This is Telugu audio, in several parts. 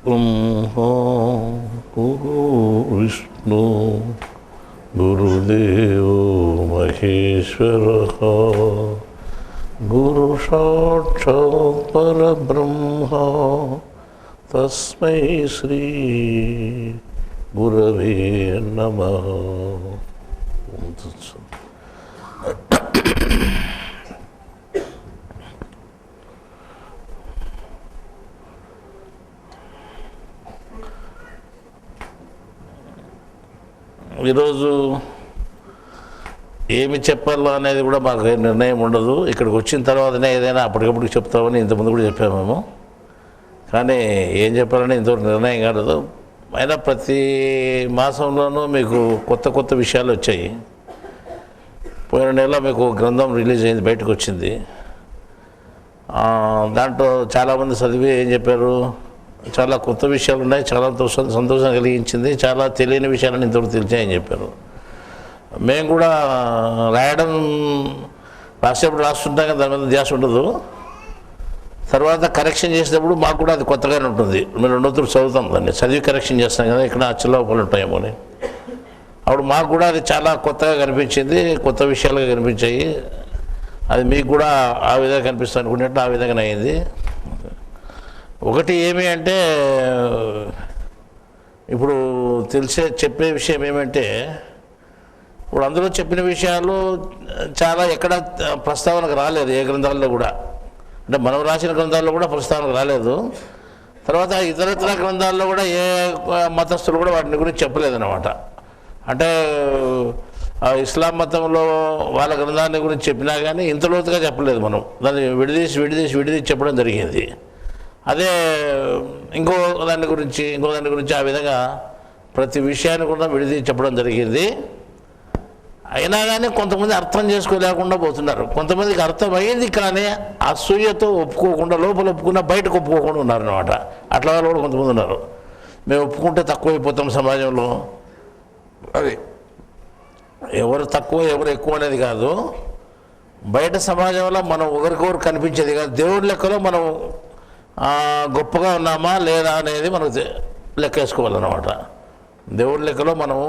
ब्रह्मा गुरु विष्णु गुरुदेवो महेश्वरः गुरु साक्षात् परब्रह्म तस्मै श्री गुरवे नमः. ఈరోజు ఏమి చెప్పాలో అనేది కూడా మాకు నిర్ణయం ఉండదు. ఇక్కడికి వచ్చిన తర్వాతనే ఏదైనా అప్పటికప్పుడు చెప్తామని ఇంతకుముందు కూడా చెప్పాము మేము. కానీ ఏం చెప్పాలని ఇంతవరకు నిర్ణయం కాలేదు. అయినా ప్రతి మాసంలోనూ మీకు కొత్త కొత్త విషయాలు వచ్చాయి. పోయిన నెల మీకు గ్రంథం రిలీజ్ అయింది, బయటకు వచ్చింది. దాంట్లో చాలామంది చదివి ఏం చెప్పారు, చాలా కొత్త విషయాలు ఉన్నాయి, చాలా సంతోషం కలిగించింది, చాలా తెలియని విషయాలను ఇంతవరకు తెలిసాయని చెప్పారు. మేము కూడా రాసేప్పుడు రాస్తుంటాం కదా, దాని మీద ధ్యాస ఉండదు. తర్వాత కరెక్షన్ చేసేటప్పుడు మాకు కూడా అది కొత్తగానే ఉంటుంది. మేము రెండోతులు చదువుతాం, దాన్ని చదివి కరెక్షన్ చేస్తాం కదా, ఇక్కడ అచ్చలోపాలు ఉంటాయేమో అని. అప్పుడు మాకు కూడా అది చాలా కొత్తగా కనిపించింది, కొత్త విషయాలుగా కనిపించాయి. అది మీకు కూడా ఆ విధంగా కనిపిస్తుంది అనుకున్నట్టు ఆ విధంగానే అయింది. ఒకటి ఏమి అంటే, ఇప్పుడు చెప్పే విషయం ఏమంటే, ఇప్పుడు అందులో చెప్పిన విషయాలు చాలా ఎక్కడ ప్రస్తావనకు రాలేదు, ఏ గ్రంథాల్లో కూడా. అంటే మనం రాసిన గ్రంథాల్లో కూడా ప్రస్తావనకు రాలేదు. తర్వాత ఇతరత్ర గ్రంథాల్లో కూడా ఏ మతస్థులు కూడా వాటిని గురించి చెప్పలేదన్నమాట. అంటే ఇస్లాం మతంలో వాళ్ళ గ్రంథాన్ని గురించి చెప్పినా కానీ ఇంత లోతుగా చెప్పలేదు. మనం దాన్ని విడిదీసి చెప్పడం జరిగింది. అదే ఇంకో దాని గురించి ఆ విధంగా ప్రతి విషయాన్ని కూడా విడిదీసి చెప్పడం జరిగింది. అయినా కానీ కొంతమంది అర్థం చేసుకోలేకుండా పోతున్నారు. కొంతమందికి అర్థమైంది కానీ అసూయతో ఒప్పుకోకుండా, లోపల ఒప్పుకున్నా బయటకు ఒప్పుకోకుండా ఉన్నారన్నమాట. అట్లా వాళ్ళు కూడా కొంతమంది ఉన్నారు. మేము ఒప్పుకుంటే తక్కువైపోతాం సమాజంలో. అది ఎవరు తక్కువ ఎవరు ఎక్కువ అనేది కాదు, బయట సమాజంలో మనం ఒకరికొకరు కనిపించేది కాదు. దేవుడి లెక్కలో మనం గొప్పగా ఉన్నామా లేదా అనేది మనం లెక్కేసుకోవాలన్నమాట. దేవుడి లెక్కలో మనము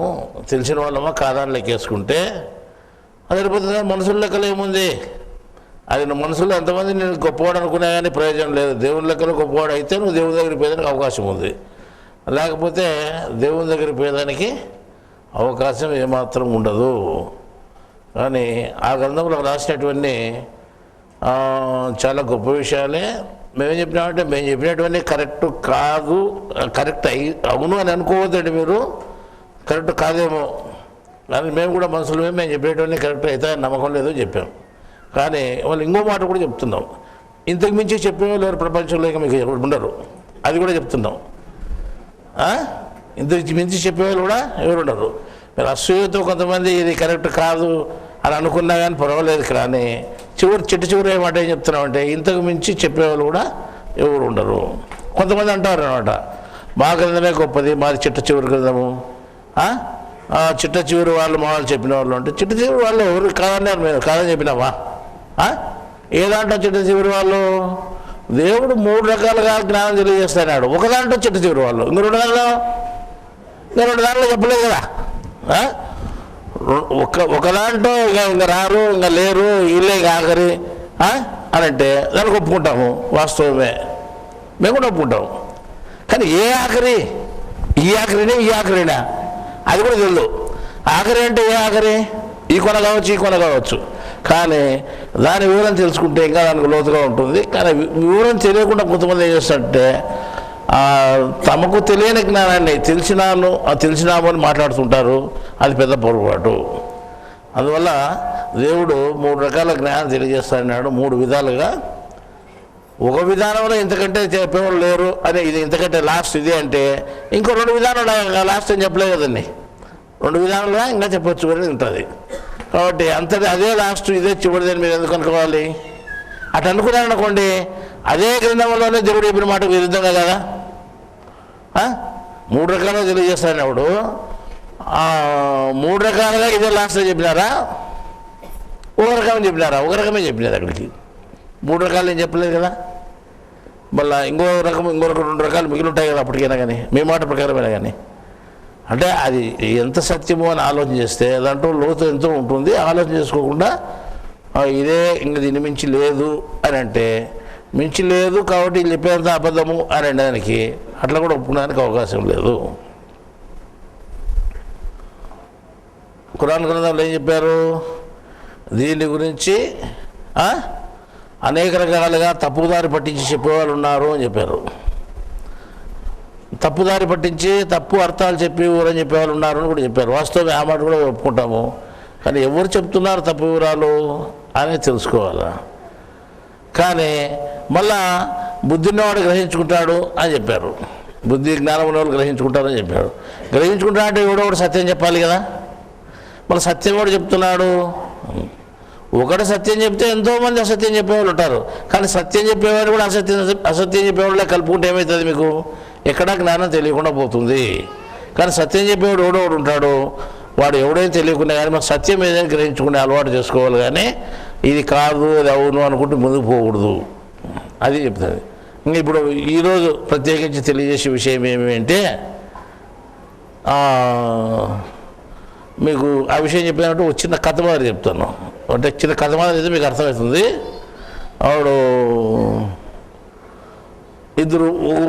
తెలిసిన వాళ్ళమా కాదని లెక్కేసుకుంటే అది సరిపోతుంది. మనుషుల లెక్కలో ఏముంది, అది మనసులో ఎంతమంది నేను గొప్పవాడు అనుకునే కానీ ప్రయోజనం లేదు. దేవుని లెక్కలో గొప్పవాడు అయితే నువ్వు దేవుని దగ్గరికి పోయేదానికి అవకాశం ఉంది, లేకపోతే దేవుని దగ్గరికి పోయేదానికి అవకాశం ఏమాత్రం ఉండదు. కానీ ఆ గ్రంథంలో రాసినటువంటి చాలా గొప్ప విషయాలే. మేమేం చెప్పినామంటే, మేము చెప్పినటువంటి కరెక్ట్ కాదు, కరెక్ట్ అవును అని అనుకోవద్దండి మీరు, కరెక్ట్ కాదేమో. కానీ మేము కూడా మనసులో మేము చెప్పినటువంటి కరెక్ట్ అయితే నమ్మకం లేదో చెప్పాం. కానీ వాళ్ళు ఇంకో మాట కూడా చెప్తున్నాం, ఇంతకు మించి చెప్పేవాళ్ళు ఎవరు ప్రపంచంలో ఇక మీకు ఎవరు ఉండరు, అది కూడా చెప్తున్నాం. ఇంతకు మించి చెప్పేవాళ్ళు కూడా ఎవరు ఉండరు. మీరు అసూయతో కొంతమంది ఇది కరెక్ట్ కాదు అని అనుకున్నా కానీ పర్వాలేదు. కానీ చివరి ఏమాట ఏం చెప్తున్నామంటే, ఇంతకు మించి చెప్పేవాళ్ళు కూడా ఎవరు ఉండరు. కొంతమంది అంటారు అనమాట, మా గ్రంథమే గొప్పది, మాది చిట్ట చివరి గ్రంథము. చిట్ట చివరి వాళ్ళు మా వాళ్ళు చెప్పిన వాళ్ళు అంటే, చిట్ట చివరి వాళ్ళు ఎవరు కాదన్నారు, మేము కాదని చెప్పినామా? ఏ దాంట్లో చిట్ట చివరి వాళ్ళు? దేవుడు 3 రకాలుగా జ్ఞానం తెలియజేస్తాడు. ఒక దాంట్లో చిట్ట చివరి వాళ్ళు, ఇంక రెండు దాంట్లో చెప్పలేదు కదా. ఒక దాంట్లో ఇంకా రారు, ఇంకా లేరు, వీళ్ళే ఆఖరి అని అంటే దానికి ఒప్పుకుంటాము, వాస్తవమే, మేము కూడా ఒప్పుకుంటాము. కానీ ఏ ఆఖరి, ఈ ఆఖరినా అది కూడా తెలియదు. ఆఖరి అంటే ఏ ఆఖరి? ఈ కొన కావచ్చు. కానీ దాని వివరం తెలుసుకుంటే ఇంకా దానికి లోతుగా ఉంటుంది. కానీ వివరం తెలియకుండా కొంతమంది ఏం చేస్తారంటే, తమకు తెలియని జ్ఞానాన్ని తెలిసినాము అని మాట్లాడుతుంటారు. అది పెద్ద పొరపాటు. అందువల్ల దేవుడు 3 రకాల జ్ఞానం తెలియజేస్తాడన్నాడు, 3 విధాలుగా. ఒక విధానంలో ఇంతకంటే చెప్పేవాళ్ళు లేరు అని, ఇది ఇంతకంటే లాస్ట్ ఇది అంటే, ఇంకో 2 విధానాలు లాస్ట్ అని చెప్పలేదు కదండి. 2 విధానాలుగా ఇంకా చెప్పొచ్చు అనేది ఉంటుంది. కాబట్టి అదే లాస్ట్, ఇదే చివరిదని మీరు ఎందుకు అనుకోవాలి? అటు అనుకున్నారనుకోండి, అదే గ్రంథంలోనే దేవుడు చెప్పిన మాటకు విరుద్ధంగా కదా. 3 రకాలుగా తెలియజేస్తానప్పుడు 3 రకాలుగా ఇదే లాస్ట్లో చెప్పినారా? ఒక రకమే చెప్పినారు అక్కడికి. 3 రకాలు ఏం చెప్పలేదు కదా. మళ్ళీ ఇంకో ఇంకొక 2 రకాలు మిగిలి ఉంటాయి కదా అప్పటికైనా కానీ మీ మాట ప్రకారమైనా కానీ. అంటే అది ఎంత సత్యమో అని ఆలోచన చేస్తే దాంట్లో లోతు ఎంతో ఉంటుంది. ఆలోచన చేసుకోకుండా ఇదే ఇంక దీన్ని మించి లేదు అని అంటే మించి లేదు కాబట్టి వీళ్ళు చెప్పేంత అబద్ధము అని అనడానికి అట్లా కూడా ఒప్పుకోవడానికి అవకాశం లేదు. ఖురాన్ గ్రంథంలో ఏం చెప్పారు? దీని గురించి అనేక రకాలుగా తప్పుదారి పట్టించి చెప్పేవాళ్ళు ఉన్నారు అని చెప్పారు. తప్పుదారి పట్టించి తప్పు అర్థాలు చెప్పేవారు అని చెప్పేవాళ్ళు ఉన్నారు అని కూడా చెప్పారు. వాస్తవం ఆ మాట కూడా ఒప్పుకుంటాము. కానీ ఎవరు చెప్తున్నారు తప్పు వివరాలు అనేది తెలుసుకోవాలి. కానీ మళ్ళా బుద్ధిన్నవాడు గ్రహించుకుంటాడు అని చెప్పారు. బుద్ధి జ్ఞానం ఉన్నవాళ్ళు గ్రహించుకుంటారని చెప్పాడు. గ్రహించుకుంటా అంటే ఎవడో ఒకటి సత్యం చెప్పాలి కదా. మళ్ళీ సత్యం కూడా చెప్తున్నాడు. ఒకటి సత్యం చెప్తే ఎంతోమంది అసత్యం చెప్పేవాళ్ళు ఉంటారు. కానీ సత్యం చెప్పేవాడు కూడా అసత్యం చెప్పేవాళ్ళే కలుపుకుంటే ఏమవుతుంది? మీకు ఎక్కడా జ్ఞానం తెలియకుండా పోతుంది. కానీ సత్యం చెప్పేవాడు ఎవడో ఉంటాడు. వాడు ఎవడైనా తెలియకుండా కానీ మనం సత్యం ఏదైనా గ్రహించుకునే అలవాటు చేసుకోవాలి. కానీ ఇది కాదు అది అవును అనుకుంటూ ముందుకు పోకూడదు. అది చెప్తుంది. ఇంక ఇప్పుడు ఈరోజు ప్రత్యేకించి తెలియజేసే విషయం ఏమిటంటే మీకు ఆ విషయం చెప్పినట్టు ఒక చిన్న కథ మాదిరి చెప్తాను. అంటే చిన్న కథ మాదిరి అయితే మీకు అర్థమవుతుంది. ఆవిడ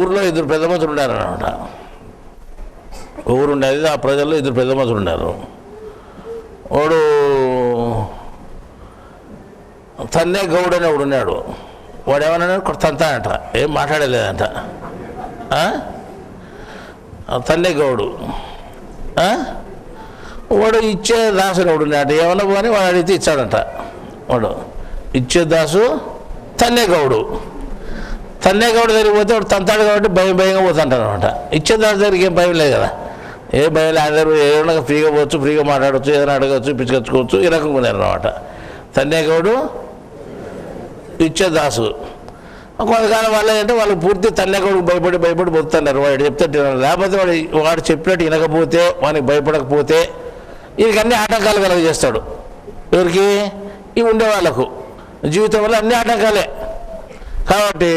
ఊరిలో ఇద్దరు పెద్ద మనుషులు ఉండారన్నమాట. ఊరు ఉండేది. ఆ ప్రజల్లో ఇద్దరు పెద్ద మనుషులు ఉన్నారు. వాడు తన్నే గౌడ్ అని ఒకడు ఉన్నాడు. వాడు ఏమన్నాడు? తంతానంట, ఏం మాట్లాడలేదంట. తన్నే గౌడు. వాడు ఇచ్చే దాసు ఒకడు ఉన్నాడు. ఏమన్నా పోని వాడు అడిగితే ఇచ్చాడంట. వాడు ఇచ్చే దాసు తన్నే గౌడు. తన్నే గౌడు దగ్గరికి పోతే వాడు తంతాడు కాబట్టి భయంగా పోతుంటాడు అనమాట. ఇచ్చే దాసు దగ్గరికి ఏం భయం లేదు కదా. ఏ భయం లేదు. అందరూ ఏమన్నా ఫ్రీగా పోవచ్చు, ఫ్రీగా మాట్లాడవచ్చు, ఏదైనా అడగచ్చు, పిచ్చుకొచ్చుకోవచ్చు. ఈ రకంగా ఉన్నారన్నమాట. తన్నే గౌడు ఇచ్చే దాసు. కొంతకాలం వల్ల అంటే వాళ్ళు పూర్తి తల్లిగొడుకు భయపడి పోతున్నారు. వాడు చెప్తే లేకపోతే వాడు చెప్పినట్టు వినకపోతే, వానికి భయపడకపోతే వీరికి అన్ని ఆటంకాలు కలుగజేస్తాడు. ఎవరికి? ఇవి ఉండేవాళ్ళకు జీవితం వల్ల అన్ని ఆటంకాలే. కాబట్టి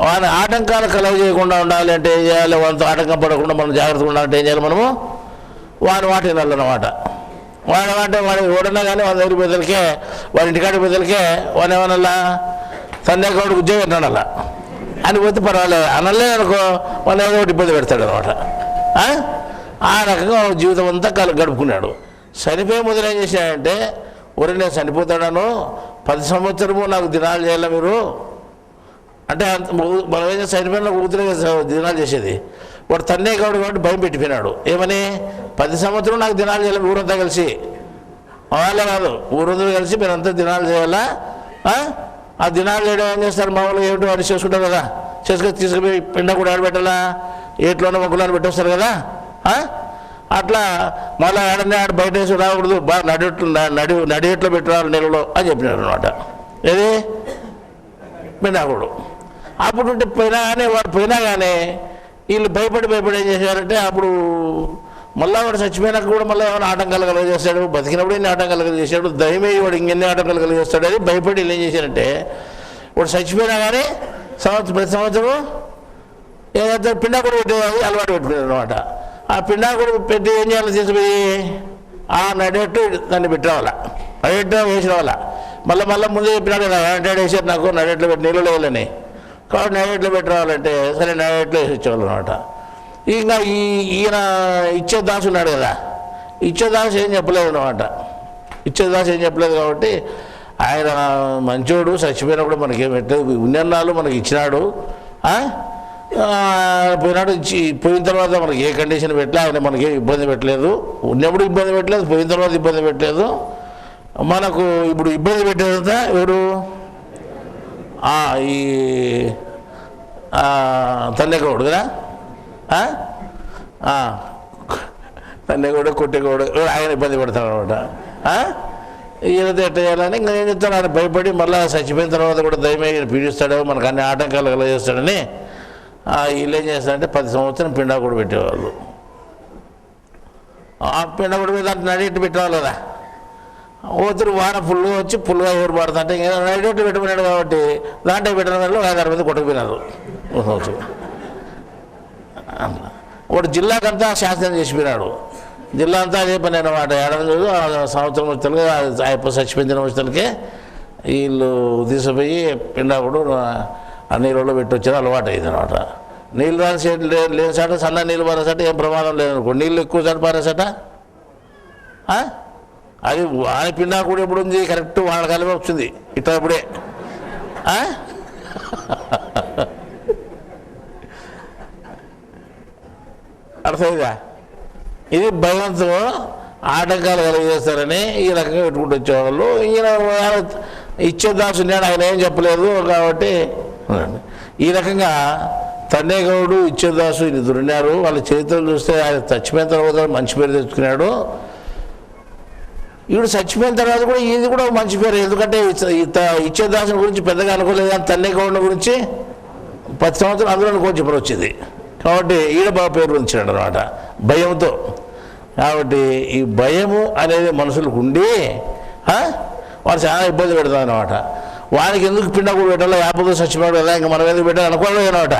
వాని ఆటంకాలు కలుగజేయకుండా ఉండాలి అంటే ఏం చేయాలి? వాళ్ళతో ఆటంకం పడకుండా మనం జాగ్రత్తగా ఉండాలంటే ఏం చేయాలి? మనము వాని మాట వినాలన్నమాట. వాడి మాట వాడు ఓడన్నా కానీ వాళ్ళ దగ్గర పెద్దలకే, వాడి ఇంటికాడి పెద్దలకే వాడు ఏమన్నా సంధ్యాకాడికి ఉద్యోగం పెట్టాడు అలా అని పోతే పర్వాలేదు. అనలే అనుకో వాళ్ళు ఏదో ఒకటి ఇబ్బంది పెడతాడు అనమాట. ఆ రకంగా జీవితం అంతా గడుపుకున్నాడు. చనిపోయే మొదలు ఏం చేశాడంటే, ఒరే నేను చనిపోతాడాను, 10 సంవత్సరము నాకు దినాలు చేయాలి మీరు అంటే. మనం ఏం చనిపోయిన కూతురే దినాలు చేసేది. వాడు తన్నే కాబట్టి భయం పెట్టిపోయినాడు. ఏమని? 10 సంవత్సరం నాకు దినాలు చేయాలి ఊరంతా కలిసి. వాళ్ళే కాదు, ఊరంతా కలిసి మీరంతా దినాలు చేయాలా. ఆ దినాలు చేయడం ఏం చేస్తారు? మామూలుగా ఏమిటో వాడు చేసుకుంటారు కదా. తీసుకుపోయి పిండ కూడా ఆడబెట్టాలా, ఏట్లోనో మొగ్గులను పెట్టేస్తారు కదా. అట్లా మళ్ళీ ఆడ బయట వేసి రాకూడదు, బాగా నడిట్లో పెట్టరాలి నెలలో అని చెప్పినారు అనమాట. ఏది పిండాకుడు. అప్పుడు ఉంటే వాడు పోయినా కానీ వీళ్ళు భయపడి ఏం చేశారంటే, అప్పుడు మళ్ళీ వాడు చచ్చిపోయినాక కూడా మళ్ళీ ఏమైనా ఆటంకాలు కలుగజేస్తాడు, బతికినప్పుడు ఎన్ని ఆటంకాలు కలుగజేస్తాడు, దయమే వాడు ఇంకెన్ని ఆటంకాలు కలుగజేస్తాడు అని భయపడి వీళ్ళు ఏం చేశారంటే, వాడు చచ్చిపోయినా కానీ ప్రతి సంవత్సరం ఏదైతే పిండాకుడు పెట్టేది అలవాటు పెట్టుకున్నారు అనమాట. ఆ పిండాకుడు పెట్టి ఏం చేయాలి? తీసుకుపోయి ఆ నడేట్టు దాన్ని పెట్టిరావాల, నడేట్టు వేసిన వాళ్ళ మళ్ళీ ముందే చెప్పినాడు కదా, నడేట్ వేసారు నాకు, నడేట్లో పెట్టి నీళ్ళు లేవాలని. కాబట్టి నడేట్లో పెట్టి రావాలంటే సరే నడేట్లో వేసి ఇచ్చేవాళ్ళు అనమాట. ఇంకా ఈయన ఇచ్చే దాసు ఉన్నాడు కదా, ఇచ్చే దాసు ఏం చెప్పలేదు అనమాట. ఇచ్చే దాసు ఏం చెప్పలేదు కాబట్టి ఆయన మంచోడు, చచ్చిపోయినప్పుడు మనకి ఏం పెట్టలేదు, ఉన్నన్నాళ్ళు మనకి ఇచ్చినాడు. పోయినాడు, పోయిన తర్వాత మనకి ఏ కండిషన్ పెట్టలే, ఆయన మనకి ఇబ్బంది పెట్టలేదు. ఉన్నప్పుడు ఇబ్బంది పెట్టలేదు, పోయిన తర్వాత ఇబ్బంది పెట్టలేదు. మనకు ఇప్పుడు ఇబ్బంది పెట్టేదంతా ఎవరు? ఈ తల్లెగౌడు కదా, తల్లెగౌడు కొట్టేగౌడు ఆయన ఇబ్బంది పెడతాడు అనమాట. ఈయనతో ఎట్ట చేయాలని ఇంకా ఏం చెప్తాడు, ఆయన భయపడి మళ్ళీ చచ్చిపోయిన తర్వాత కూడా దయమే పీడిస్తాడో, మనకు అన్ని ఆటంకాలు కలగజేస్తాడని వీళ్ళు ఏం చేస్తారంటే 10 సంవత్సరం పిండాకుడు పెట్టేవాళ్ళు. ఆ పిండాకుడు మీద నడిట్టు పెట్టేవాళ్ళు కదా. ఓతురు వాన ఫుల్గా వచ్చి ఫుల్గా ఎవరు పడుతుంటే ఇంకా నడిట్టు పెట్టుకున్నాడు కాబట్టి దాంట్లో పెట్టడం వల్ల 5-6 మంది కొట్టుకుపోయినారు. సంవత్సరం. వాడు జిల్లాకంతా శాసనం చేసిపోయినాడు. జిల్లా అంతా అదే పని అనమాట. ఏడాది సంవత్సరం వచ్చేసరికి ఆయన చచ్చిపోయిన వచ్చేసరికి వీళ్ళు తీసుకుపోయి పిండాకుడు ఆ నీళ్ళలో పెట్టి వచ్చారు. అలవాటు అయింది అనమాట. నీళ్ళు రాని లేని సాట సన్న నీళ్ళు పారేసాట ఏం ప్రమాదం లేదనుకో. నీళ్ళు ఎక్కువ సాట పారేసాట అది వాని పిండాకుడు ఎప్పుడు ఉంది కరెక్ట్ వాళ్ళ కాలమే వచ్చింది ఇట్లా ఇప్పుడే. అర్థమైందా? ఇది భగవంతు ఆటంకాలు కలిగేస్తారని ఈ రకంగా పెట్టుకుంటూ వచ్చేవాళ్ళు. ఈయన ఇచ్చేదాసున్నాడు, ఆయన ఏం చెప్పలేదు కాబట్టి ఈ రకంగా తన్నేగౌడు ఇచ్చేదాసు ఇద్దరు ఉన్నారు. వాళ్ళ చరిత్రలు చూస్తే ఆయన చచ్చిపోయిన తర్వాత మంచి పేరు తెచ్చుకున్నాడు. ఈవిడ చచ్చిపోయిన తర్వాత కూడా ఇది కూడా మంచి పేరు. ఎందుకంటే ఇచ్చేదాసుని గురించి పెద్దగా అనుకోలేదు, కానీ తన్నేగౌడ గురించి 10 సంవత్సరాలు అందులో కొంచెం పేరు వచ్చింది కాబట్టి ఈడ బాగా పేరు ఉంచాడు అనమాట భయంతో. కాబట్టి ఈ భయము అనేది మనుషులకు ఉండి వాడు చాలా ఇబ్బంది పెడతాం అనమాట. వానికి ఎందుకు పిండాకుడు పెట్టాలో, యాపదో చచ్చిపోయాడు కదా ఇంకా మనం ఎందుకు పెట్టాలి అనుకోలేదు అనమాట.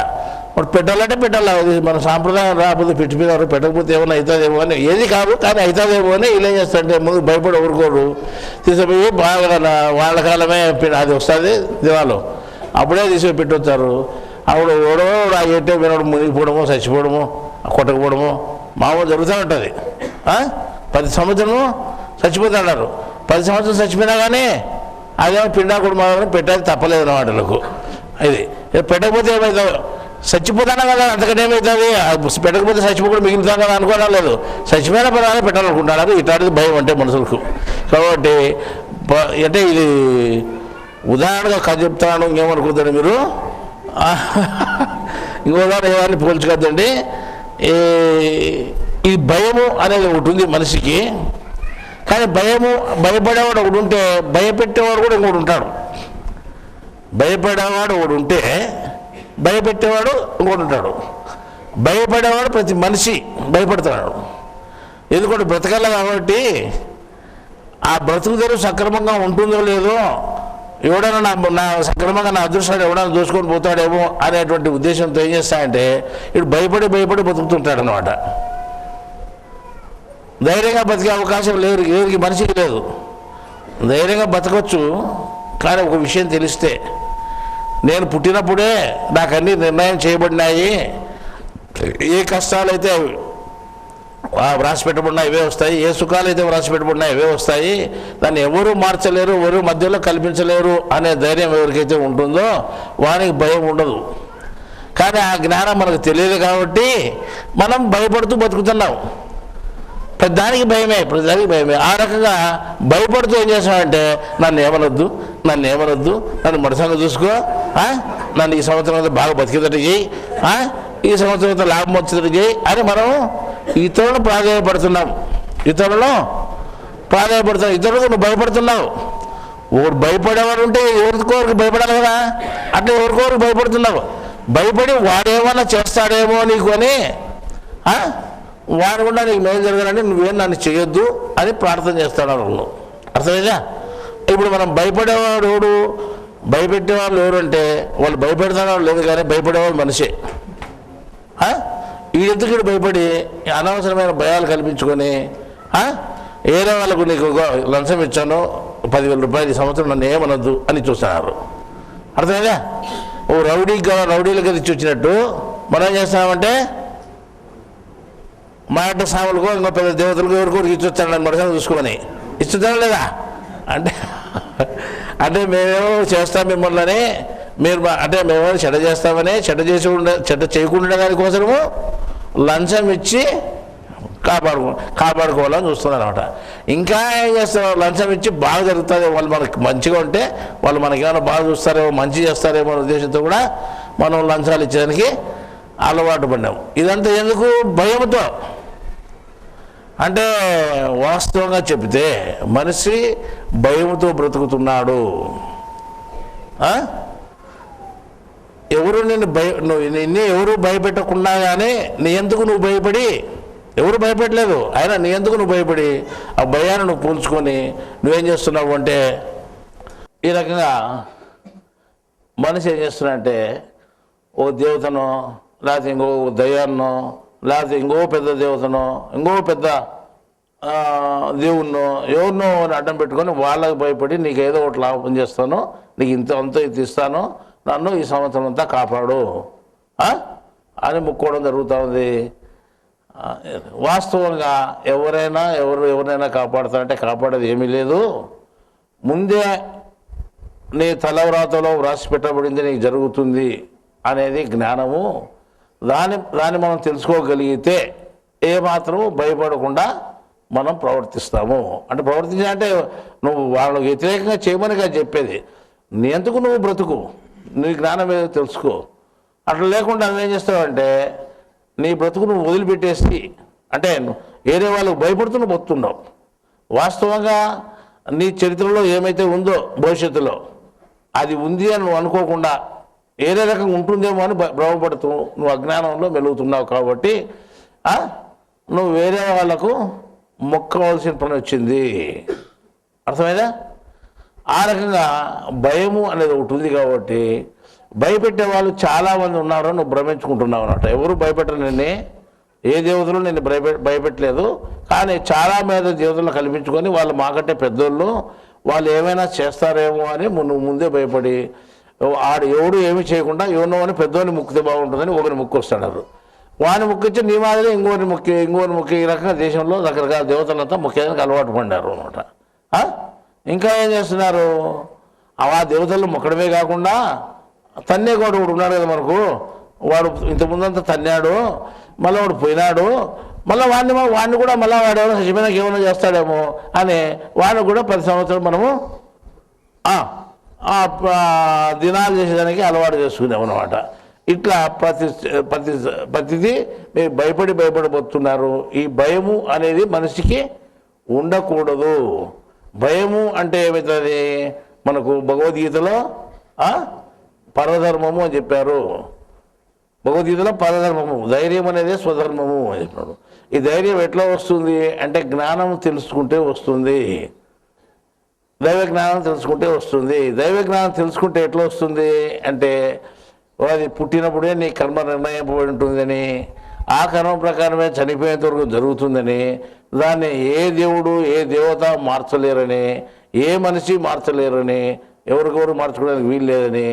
వాడు పెట్టాలంటే పెట్టాలి, అది మన సాంప్రదాయం. రాకపోతే పెట్టిపోయినారు, పెట్టకపోతే ఏమన్నా అవుతుందేమో అని. ఏది కాదు కానీ అవుతుందేమో అని ఇలా చేస్తారంటే ముందు భయపడి ఊరుకోరు. తీసుకుపోయి బాగా వాళ్ళ కాలమే అది వస్తుంది దివాలు, అప్పుడే తీసుకుని పెట్టొచ్చారు. అప్పుడు ఓడో ఆ ఏటే వినడం మునిగిపోవడము, చచ్చిపోవడము, కొట్టకపోవడము మామూలు జరుగుతూ ఉంటుంది. 10 సంవత్సరము చచ్చిపోతున్నారు. 10 సంవత్సరం చచ్చిపోయినా కానీ అదేమో పిండాకుడు మాత్రం పెట్టాలి తప్పలేదు అన్నమాట వాళ్ళకు. ఇది పెట్టకపోతే ఏమవుతుంది, చచ్చిపోతానా కదా అంతకంటే ఏమవుతుంది, పెట్టకపోతే చచ్చిపోకుండా మిగులుతాం కదా అనుకోవడం లేదు. చచ్చిపోయిన పదాన్ని పెట్టాలనుకుంటున్నారు. ఇట్లాంటిది భయం అంటే మనుషులకు. కాబట్టి అంటే ఇది ఉదాహరణగా కథ చెప్తాను, ఇంకేమనుకుంటారు మీరు. ఇంకో ఉదాహరణ ఏమని పోల్చుకోద్దండి. ఈ భయము అనేది ఒకటి ఉంది మనిషికి. కానీ భయపడేవాడు ఒకడు ఉంటే భయపెట్టేవాడు కూడా ఇంకోటి ఉంటాడు. భయపడేవాడు ఒకడు ఉంటే భయపెట్టేవాడు ఇంకోటి ఉంటాడు. భయపడేవాడు ప్రతి మనిషి భయపడతాడు. ఎందుకంటే బ్రతకాల కాబట్టి ఆ బ్రతుకు తెరువు సక్రమంగా ఉంటుందో లేదో, ఎవడైనా నా సక్రమంగా నా అదృష్టాన్ని ఎవడైనా దోచుకొని పోతాడేమో అనేటువంటి ఉద్దేశంతో ఏం చేస్తాయంటే ఇటు భయపడి బతుకుతుంటాడు అనమాట. ధైర్యంగా బతికే అవకాశం లేదు ఎవరికి, మనిషికి లేదు. ధైర్యంగా బతకవచ్చు, కానీ ఒక విషయం తెలిస్తే నేను పుట్టినప్పుడే నాకు అన్ని నిర్ణయం చేయబడినాయి, ఏ కష్టాలైతే వ్రాసి పెట్టబడినా ఇవే వస్తాయి, ఏ సుఖాలు అయితే వ్రాసి పెట్టబడినా ఇవే వస్తాయి, దాన్ని ఎవరు మార్చలేరు, ఎవరు మధ్యలో కల్పించలేరు అనే ధైర్యం ఎవరికైతే ఉంటుందో వానికి భయం ఉండదు. కానీ ఆ జ్ఞానం మనకు తెలియదు కాబట్టి మనం భయపడుతూ బతుకుతున్నాం. ప్రతిదానికి భయమే. ఆ రకంగా భయపడుతూ ఏం చేస్తామంటే నన్ను ఏమనొద్దు, నన్ను మడసంగా చూసుకో, నన్ను ఈ సంవత్సరం బాగా బతికేటట్టు చేయి, ఈ సంవత్సరం లాభం వచ్చేటట్టు చేయి అని మనం ఇతరులను ప్రాధాన్యపడుతున్నాం. ఇతరులకు నువ్వు భయపడుతున్నావు. ఒకడు భయపడేవాడు ఉంటే ఎవరికోరికి భయపడాలి కదా, అట్లా ఎవరికోరికి భయపడుతున్నావు. భయపడి వాడేమన్నా చేస్తాడేమో నీకు అని వాడు కూడా నీకు మేలు జరగాలంటే నువ్వేం నన్ను చేయొద్దు అని ప్రార్థన చేస్తాడు వాళ్ళు. అర్థమైందా? ఇప్పుడు మనం భయపడేవాడు ఎవడు, భయపెట్టేవాళ్ళు ఎవరు అంటే వాళ్ళు భయపెడతాడు లేదు కానీ భయపడేవాళ్ళు మనిషే. వీడెందుకు భయపడి అనవసరమైన భయాలు కల్పించుకొని ఏదో వాళ్ళకు నీకు లంచం ఇచ్చాను 10,000 రూపాయలు ఈ సంవత్సరం నన్ను ఏమనొద్దు అని చూస్తున్నారు. అర్థమైందా? ఓ రౌడీలకు ఇచ్చి వచ్చినట్టు మనం ఏం చేస్తామంటే మా ఇంట సాములకు ఇంకో పెద్ద దేవతలకు ఎవరికోరికి ఇచ్చొచ్చాను మరసంగా చూసుకోమని ఇచ్చుతాను లేదా అంటే మేమేమో చేస్తాం మిమ్మల్ని, మీరు అంటే మేమేమో చెడ్డ చేస్తామని చెడ్డ చేయకుండా దానికోసము లంచం ఇచ్చి కాపాడుకోవాలని చూస్తున్నారు అనమాట. ఇంకా ఏం చేస్తారు, లంచం ఇచ్చి బాగా జరుగుతుంది, వాళ్ళు మనకి మంచిగా ఉంటే వాళ్ళు మనకి ఏమైనా బాగా చూస్తారేమో, మంచి చేస్తారేమో అనే ఉద్దేశంతో కూడా మనం లంచాలు ఇచ్చేదానికి అలవాటు పడినాం. ఇదంతా ఎందుకు? భయంతో. అంటే వాస్తవంగా చెప్తే మనిషి భయంతో బ్రతుకుతున్నాడు. ఎవరు నిన్ను ఎవరు భయపెట్టకుండా కానీ నీ ఎందుకు నువ్వు భయపడి, ఎవరు భయపెట్టలేదు అయినా నీ ఎందుకు నువ్వు భయపడి ఆ భయాన్ని నువ్వు పూల్చుకొని నువ్వేం చేస్తున్నావు అంటే ఈ రకంగా మనిషి ఏం చేస్తున్నా అంటే ఒక దేవతనో లేకపోతే ఇంకో దయ్యాన్నో లేకపోతే ఇంకో పెద్ద దేవతనో ఇంకో పెద్ద దేవుణ్ణో ఎవరినో అడ్డం పెట్టుకొని వాళ్ళకి భయపడి నీకు ఏదో ఒకటి లాభం చేస్తాను, నీకు అంత ఇంత ఇస్తాను, నన్ను ఈ సంవత్సరం అంతా కాపాడు అని మొక్కోవడం జరుగుతూ ఉంది. వాస్తవంగా ఎవరినైనా కాపాడుతారంటే కాపాడేది ఏమీ లేదు. ముందే నీ తలవ్రాతలో వ్రాసి పెట్టబడింది నీకు జరుగుతుంది అనేది జ్ఞానము. దాన్ని మనం తెలుసుకోగలిగితే ఏమాత్రం భయపడకుండా మనం ప్రవర్తిస్తాము. అంటే ప్రవర్తించాలంటే నువ్వు వాళ్ళకి వ్యతిరేకంగా చేయమని కాదు చెప్పేది, నీ ఎందుకు నువ్వు బ్రతుకు, నీ జ్ఞానం ఏదో తెలుసుకో. అట్లా లేకుండా నువ్వేం చేస్తావంటే నీ బ్రతుకు నువ్వు వదిలిపెట్టేసి అంటే వేరే వాళ్ళకు భయపడుతూ నువ్వు బతున్నావు. వాస్తవంగా నీ చరిత్రలో ఏమైతే ఉందో భవిష్యత్తులో అది ఉంది అని నువ్వు అనుకోకుండా ఏదే రకంగా ఉంటుందేమో అని భ్రమపడుతూ నువ్వు అజ్ఞానంలో మెలుగుతున్నావు. కాబట్టి నువ్వు వేరే వాళ్ళకు మొక్కవలసిన పని వచ్చింది. అర్థమైందా? ఆ రకంగా భయము అనేది ఒకటి ఉంది. కాబట్టి భయపెట్టే వాళ్ళు చాలామంది ఉన్నారో నువ్వు భ్రమించుకుంటున్నావు అన్నమాట. ఎవరు భయపెట్టరు నిన్నే, ఏ దేవతలు నిన్ను భయపెట్టలేదు. కానీ చాలా మీద దేవతలను కల్పించుకొని వాళ్ళు మాకంటే పెద్దోళ్ళు, వాళ్ళు ఏమైనా చేస్తారేమో అని నువ్వు ముందే భయపడి ఎవడు ఏమి చేయకుండా ఎవరినో అని పెద్దోని ముక్కితే బాగుంటుందని ఒకరిని ముక్కు వస్తాడు. వాని ముక్కిచ్చి నీ మాదిరి ఇంకోని ముక్కి ఈ రకంగా దేశంలో రకరకాల దేవతలంతా ముఖ్యంగా అలవాటు పడ్డారు అనమాట. ఇంకా ఏం చేస్తున్నారు? ఆ దేవతలు మొక్కడమే కాకుండా తన్నేవాడు ఒకడు ఉన్నాడు కదా మనకు, వాడు ఇంతకుముందంతా తన్నాడు, మళ్ళీ వాడు పోయినాడు, మళ్ళీ వాడిని కూడా మళ్ళీ వాడేమో సచిపోయినాక ఏమైనా చేస్తాడేమో అని వాడిని కూడా 10 సంవత్సరాలు మనము దినాలు చేసేదానికి అలవాటు చేసుకున్నామన్నమాట. ఇట్లా ప్రతిదీ మీరు భయపడిపోతున్నారు. ఈ భయము అనేది మనిషికి ఉండకూడదు. భయము అంటే ఏమవుతుంది? మనకు భగవద్గీతలో పరధర్మము అని చెప్పారు. భగవద్గీతలో పరధర్మము, ధైర్యం అనేది స్వధర్మము అని చెప్పాడు. ఈ ధైర్యం ఎట్లా వస్తుంది అంటే జ్ఞానం తెలుసుకుంటే వస్తుంది, దైవ జ్ఞానం తెలుసుకుంటే వస్తుంది. దైవ జ్ఞానం తెలుసుకుంటే ఎట్లా వస్తుంది అంటే అది పుట్టినప్పుడే నీ కర్మ నిర్ణయింపబడి ఉంటుందని, ఆ కర్మ ప్రకారమే చనిపోయేంత వరకు జరుగుతుందని, దాన్ని ఏ దేవుడు ఏ దేవత మార్చలేరని, ఏ మనిషి మార్చలేరని, ఎవరికెవరు మార్చుకోవడానికి వీలు లేదని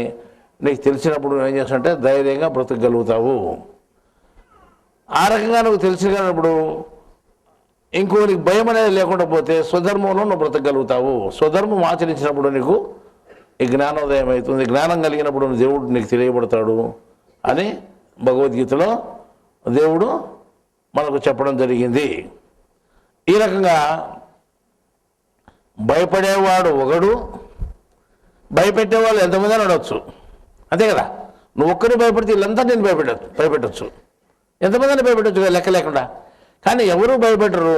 నీకు తెలిసినప్పుడు నువ్వు ఏం చేస్తావంటే ధైర్యంగా బ్రతకగలుగుతావు. ఆ రకంగా నువ్వు తెలిసినప్పుడు ఇంకోనికి భయం అనేది లేకుండా పోతే స్వధర్మంలో నువ్వు బ్రతకగలుగుతావు. స్వధర్మం ఆచరించినప్పుడు నీకు ఈ జ్ఞానోదయం అవుతుంది. జ్ఞానం కలిగినప్పుడు దేవుడు నీకు తెలియబడతాడు అని భగవద్గీతలో దేవుడు మనకు చెప్పడం జరిగింది. ఈ రకంగా భయపడేవాడు ఒకడు, భయపెట్టేవాళ్ళు ఎంతమంది అని అడవచ్చు, అంతే కదా. నువ్వు ఒక్కరిని భయపడితే వీళ్ళంతా నేను భయపెట్టచ్చు, ఎంతమందిని భయపెట్టచ్చు లెక్క లేకుండా. కానీ ఎవరు భయపెట్టరు.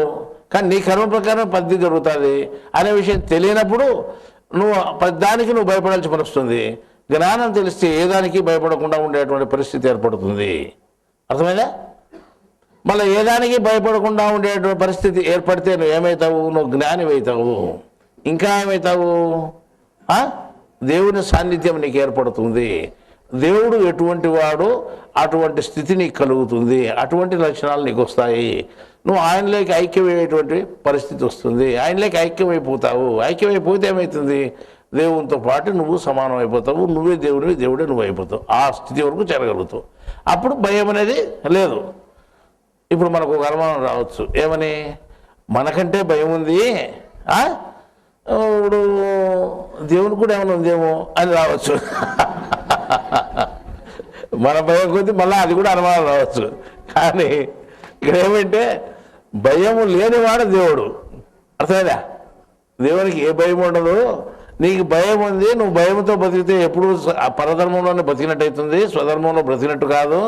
కానీ నీ కర్మ ప్రకారం పద్ధతి జరుగుతుంది అనే విషయం తెలియనప్పుడు నువ్వు దానికి నువ్వు భయపడాల్సి వస్తుంది. జ్ఞానం తెలిస్తే ఏ దానికి భయపడకుండా ఉండేటువంటి పరిస్థితి ఏర్పడుతుంది. అర్థమైందా? మళ్ళీ ఏ దానికి భయపడకుండా ఉండేటువంటి పరిస్థితి ఏర్పడితే నువ్వు ఏమవుతావు? నువ్వు జ్ఞాని అవుతావు. ఇంకా ఏమవుతావు? దేవుని సాన్నిధ్యం నీకు ఏర్పడుతుంది. దేవుడు ఎటువంటి వాడు అటువంటి స్థితి నీకు కలుగుతుంది, అటువంటి లక్షణాలు నీకు వస్తాయి. నువ్వు ఆయనలోకి ఐక్యమయ్యేటువంటి పరిస్థితి వస్తుంది. ఆయనలోకి ఐక్యమైపోతావు. ఐక్యమైపోతే ఏమవుతుంది? దేవునితో పాటు నువ్వు సమానం అయిపోతావు. నువ్వే దేవుడివి, దేవుడే నువ్వు అయిపోతావు. ఆ స్థితి వరకు చేరగలుగుతావు. అప్పుడు భయం అనేది లేదు. ఇప్పుడు మనకు ఒక అనుమానం రావచ్చు, ఏమని? మనకంటే భయం ఉంది, ఇప్పుడు దేవునికి కూడా ఏమైనా ఉందేమో అని రావచ్చు. మన భయం కొద్ది మళ్ళీ అది కూడా అనుమానం రావచ్చు. కానీ ఇక్కడ ఏమంటే భయము లేనివాడు దేవుడు. అర్థమైందా? దేవునికి ఏ భయం ఉండదు. నీకు భయం ఉంది, నువ్వు భయంతో బతికితే ఎప్పుడు పరధర్మంలోనే బతికినట్టు అవుతుంది, స్వధర్మంలో బ్రతికినట్టు కాదు.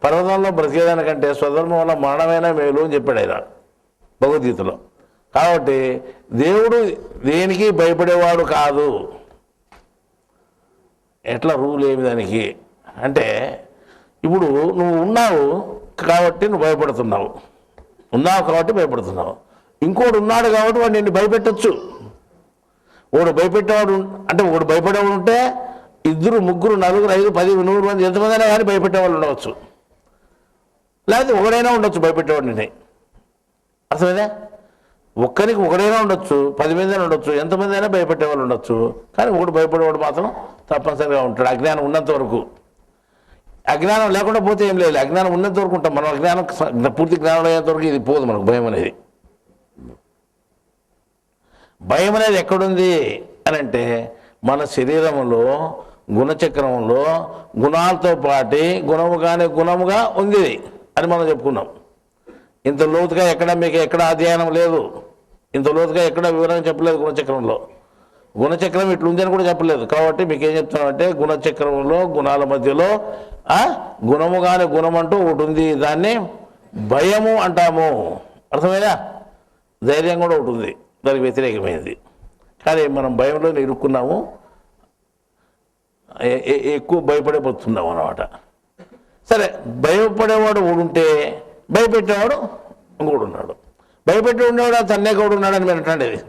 పరధర్మంలో బ్రతికేదానికంటే స్వధర్మం వల్ల మరణమైనా మేలు అని చెప్పాడు ఆయన భగవద్గీతలో. కాబట్టి దేవుడు దేనికి భయపడేవాడు కాదు. ఎట్లా రూల్ ఏమి దానికి అంటే, ఇప్పుడు నువ్వు ఉన్నావు కాబట్టి నువ్వు భయపడుతున్నావు, ఇంకోడు ఉన్నాడు కాబట్టి వాడు నిన్ను భయపెట్టచ్చు. ఒకడు భయపెట్టేవాడు అంటే ఒకడు భయపడేవాడు ఉంటే 2 3 4 5 10 100 మంది ఎంతమంది అయినా కానీ భయపెట్టే వాళ్ళు ఉండవచ్చు, లేకపోతే ఒకడైనా ఉండొచ్చు భయపెట్టేవాడిని. అర్థమైందా? ఒక్కరికి ఒకడైనా ఉండొచ్చు, 10 మంది అయినా ఉండొచ్చు, ఎంతమంది అయినా భయపెట్టే వాళ్ళు ఉండొచ్చు. కానీ ఒకడు భయపడేవాడు మాత్రం తప్పనిసరిగా ఉంటాడు, అజ్ఞానం ఉన్నంత వరకు. అజ్ఞానం లేకుండా పోతే ఏం లేదు, అజ్ఞానం ఉన్నంత వరకు ఉంటాం మనం. అజ్ఞానం పూర్తి జ్ఞానం అయ్యేంత వరకు ఇది పోదు మనకు భయం అనేది. భయం అనేది ఎక్కడుంది అని అంటే మన శరీరంలో గుణచక్రంలో గుణాలతో పాటి గుణముగా ఉంది అని మనం చెప్పుకున్నాం. ఇంత లోతుగా ఎక్కడ మీకు ఎక్కడ అధ్యయనం లేదు, ఇంత లోతుగా ఎక్కడ వివరణ చెప్పలేదు గుణచక్రంలో. గుణచక్రం ఇట్లుంది అని కూడా చెప్పలేదు. కాబట్టి మీకు ఏం చెప్తున్నామంటే గుణచక్రంలో గుణాల మధ్యలో గుణముగానే గుణం అంటూ ఒకటి ఉంది, దాన్ని భయము అంటాము. అర్థమైనా? ధైర్యం కూడా ఒకటి ఉంది, దానికి వ్యతిరేకమైనది. కానీ మనం భయంలో ఇరుక్కున్నాము, ఎక్కువ భయపడిపోతున్నాం అన్నమాట. సరే, భయపడేవాడు ఒకడుంటే భయపెట్టేవాడు ఇంకోడు ఉన్నాడు. భయపెట్టి ఉండేవాడు తన్నే కూడా ఉన్నాడని మీరు అంటాండేది.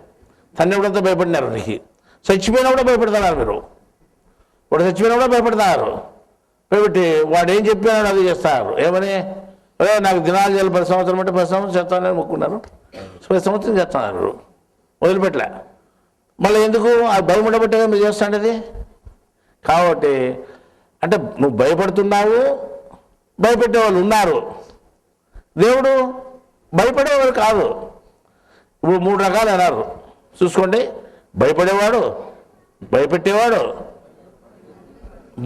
తన్నేవాడంతా భయపడినారు. నీకు చచ్చిపోయినా కూడా భయపెడతారు మీరు. వాడు చచ్చిపోయినా కూడా భయపెడతారు. భయపెట్టి వాడు ఏం చెప్పినాడు అది చేస్తారు. ఏమని? అదే నాకు దినాలు చేయాలి 10 సంవత్సరం అంటే 10 సంవత్సరం చేస్తానని మొక్కున్నారు. 10 సంవత్సరం చేస్తున్నారు, వదిలిపెట్టలే. మళ్ళీ ఎందుకు? ఆ భయం ఉండబట్టే మీరు చేస్తాండేది. కాబట్టి అంటే నువ్వు భయపడుతున్నావు, భయపెట్టేవాళ్ళు ఉన్నారు. దేవుడు భయపడేవాడు కాదు. ఇప్పుడు 3 రకాలు అన్నారు చూసుకోండి. భయపడేవాడు, భయపెట్టేవాడు,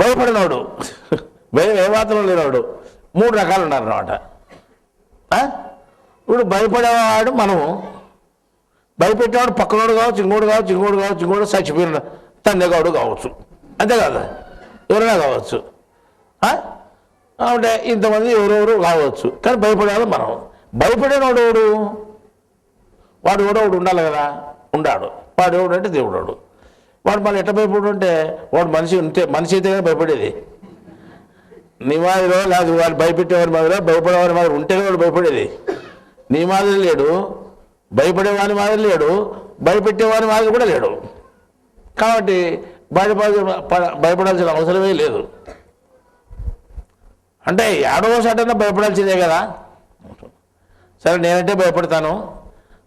భయపడినవాడు, భయం ఏమాత్రం లేనివాడు. 3 రకాలు ఉన్నారు అన్నమాట. ఇప్పుడు భయపడేవాడు మనము, భయపెట్టేవాడు పక్కనోడు కావచ్చు, ఇంకోడు చచ్చిపోయిన తండ్రిగాడు కావచ్చు, అంతే కదా, ఎవరైనా కావచ్చు. అంటే ఇంతమంది ఎవరెవరు కావచ్చు. కానీ భయపడేవాడు మనం. భయపడేవాడు వాడు ఎవడోడు ఉండాలి కదా, ఉండాడు. వాడు ఎవడు అంటే దేవుడు. వాడు మళ్ళీ ఎట్లా భయపడు అంటే వాడు మనిషి ఉంటే, మనిషి అయితే కానీ భయపడేది. నీ మాదిరిలో లేదు, వాడు భయపెట్టేవారి మాదిరిలో భయపడేవారి మాదిరి ఉంటే వాడు భయపడేది. నీ మాదిరి లేడు, భయపడేవాని మాదిరి లేడు, భయపెట్టేవాని మాదిరి కూడా లేడు. కాబట్టి భయపడాల్సిన అవసరమే లేదు. అంటే ఏడవ సాటన్నా భయపడాల్సిందే కదా. సరే, నేనంటే భయపడతాను,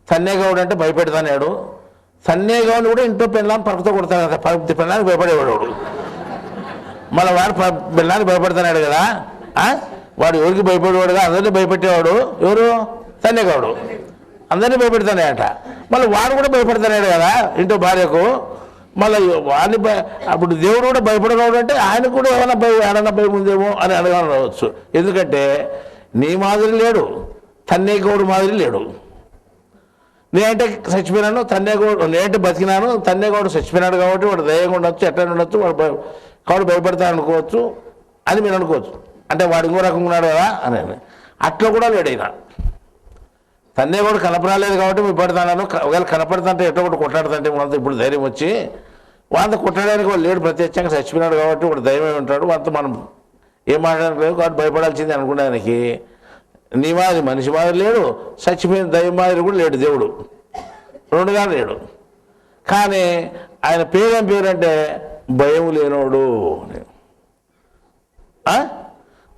తన్నేగౌడు అంటే భయపెడతానేడు. తన్నేగౌడు కూడా ఇంట్లో పెళ్ళాన్ని పక్కతో కొడతాను కదా, పెళ్ళానికి భయపడేవాడు. మళ్ళీ వాడు పెళ్ళానికి భయపడతాడు కదా. వాడు ఎవరికి భయపడేవాడుగా, అందరినీ భయపెట్టేవాడు ఎవరు? తన్నేగౌడు. అందరినీ భయపెడతానే అట. మళ్ళీ వాడు కూడా భయపడతాడు కదా ఇంట్లో భార్యకు. మళ్ళీ వాడిని అప్పుడు దేవుడు కూడా భయపడరాడు అంటే ఆయనకు కూడా ఏడన్నా భయం ఉందేమో అని అడగవచ్చు. ఎందుకంటే నీ మాదిరి లేడు, తన్నేగౌడు మాదిరి లేడు. నేనంటే చచ్చిపోయినాను, తన్నేగౌడు నేనంటే బతికినాను, తన్నేగౌడు చచ్చిపోయినాడు కాబట్టి వాడు ధైర్యంగా ఉండొచ్చు, ఎట్లా ఉండొచ్చు, వాడు భయపడతాను అనుకోవచ్చు అని మీరు అనుకోవచ్చు. అంటే వాడు ఇంకో రకంగా ఉన్నాడు కదా అని. అట్లా కూడా లేడు అయినా. తన్నేగౌడు కనపరాలేదు కాబట్టి మీరు పడతాను. ఒకవేళ కనపడుతుంటే ఎట్లా ఒకటి కొట్లాడుతుంటే వాళ్ళంతా ఇప్పుడు ధైర్యం వచ్చి వాళ్ళంతా కొట్టడానికి వాళ్ళు లేడు, ప్రత్యక్షంగా చచ్చిపోయినాడు కాబట్టి వాడు ధైర్యం ఉంటాడు. వాళ్ళతో మనం ఏం మాట్లాడలేదు కాబట్టి భయపడాల్సింది అనుకునేదానికి. నీ మాదిరి మనిషి మాదిరి లేడు, చచ్చిపోయిన దైవం మాదిరి కూడా లేడు దేవుడు, రెండుగా లేడు. కానీ ఆయన పేరేం పేరంటే భయం లేనోడు.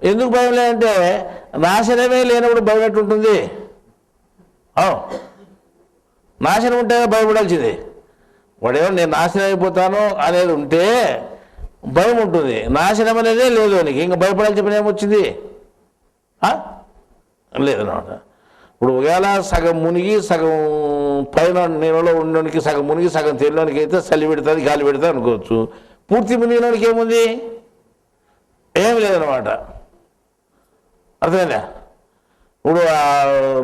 ఎందుకు భయం లేదంటే నాశనమే లేనప్పుడు భయం ఎట్టుంటుంది? నాశనం ఉంటే భయపడాల్సింది. వాడేమో నేను నాశనం అయిపోతాను అనేది ఉంటే భయం ఉంటుంది. నాశనం అనేదే లేదు నీకు, ఇంకా భయపడాల్సిన పని ఏమొచ్చింది? లేదన్నమాట. ఇప్పుడు ఒకవేళ సగం మునిగి సగం పైన నీళ్ళలో ఉండడానికి, సగం మునిగి సగం తేలిలోనికి అయితే చలి పెడుతుంది, గాలి పెడుతుంది అనుకోవచ్చు. పూర్తి మునిగిలోనికి ఏముంది? ఏమి లేదన్నమాట. అర్థమైందా? ఇప్పుడు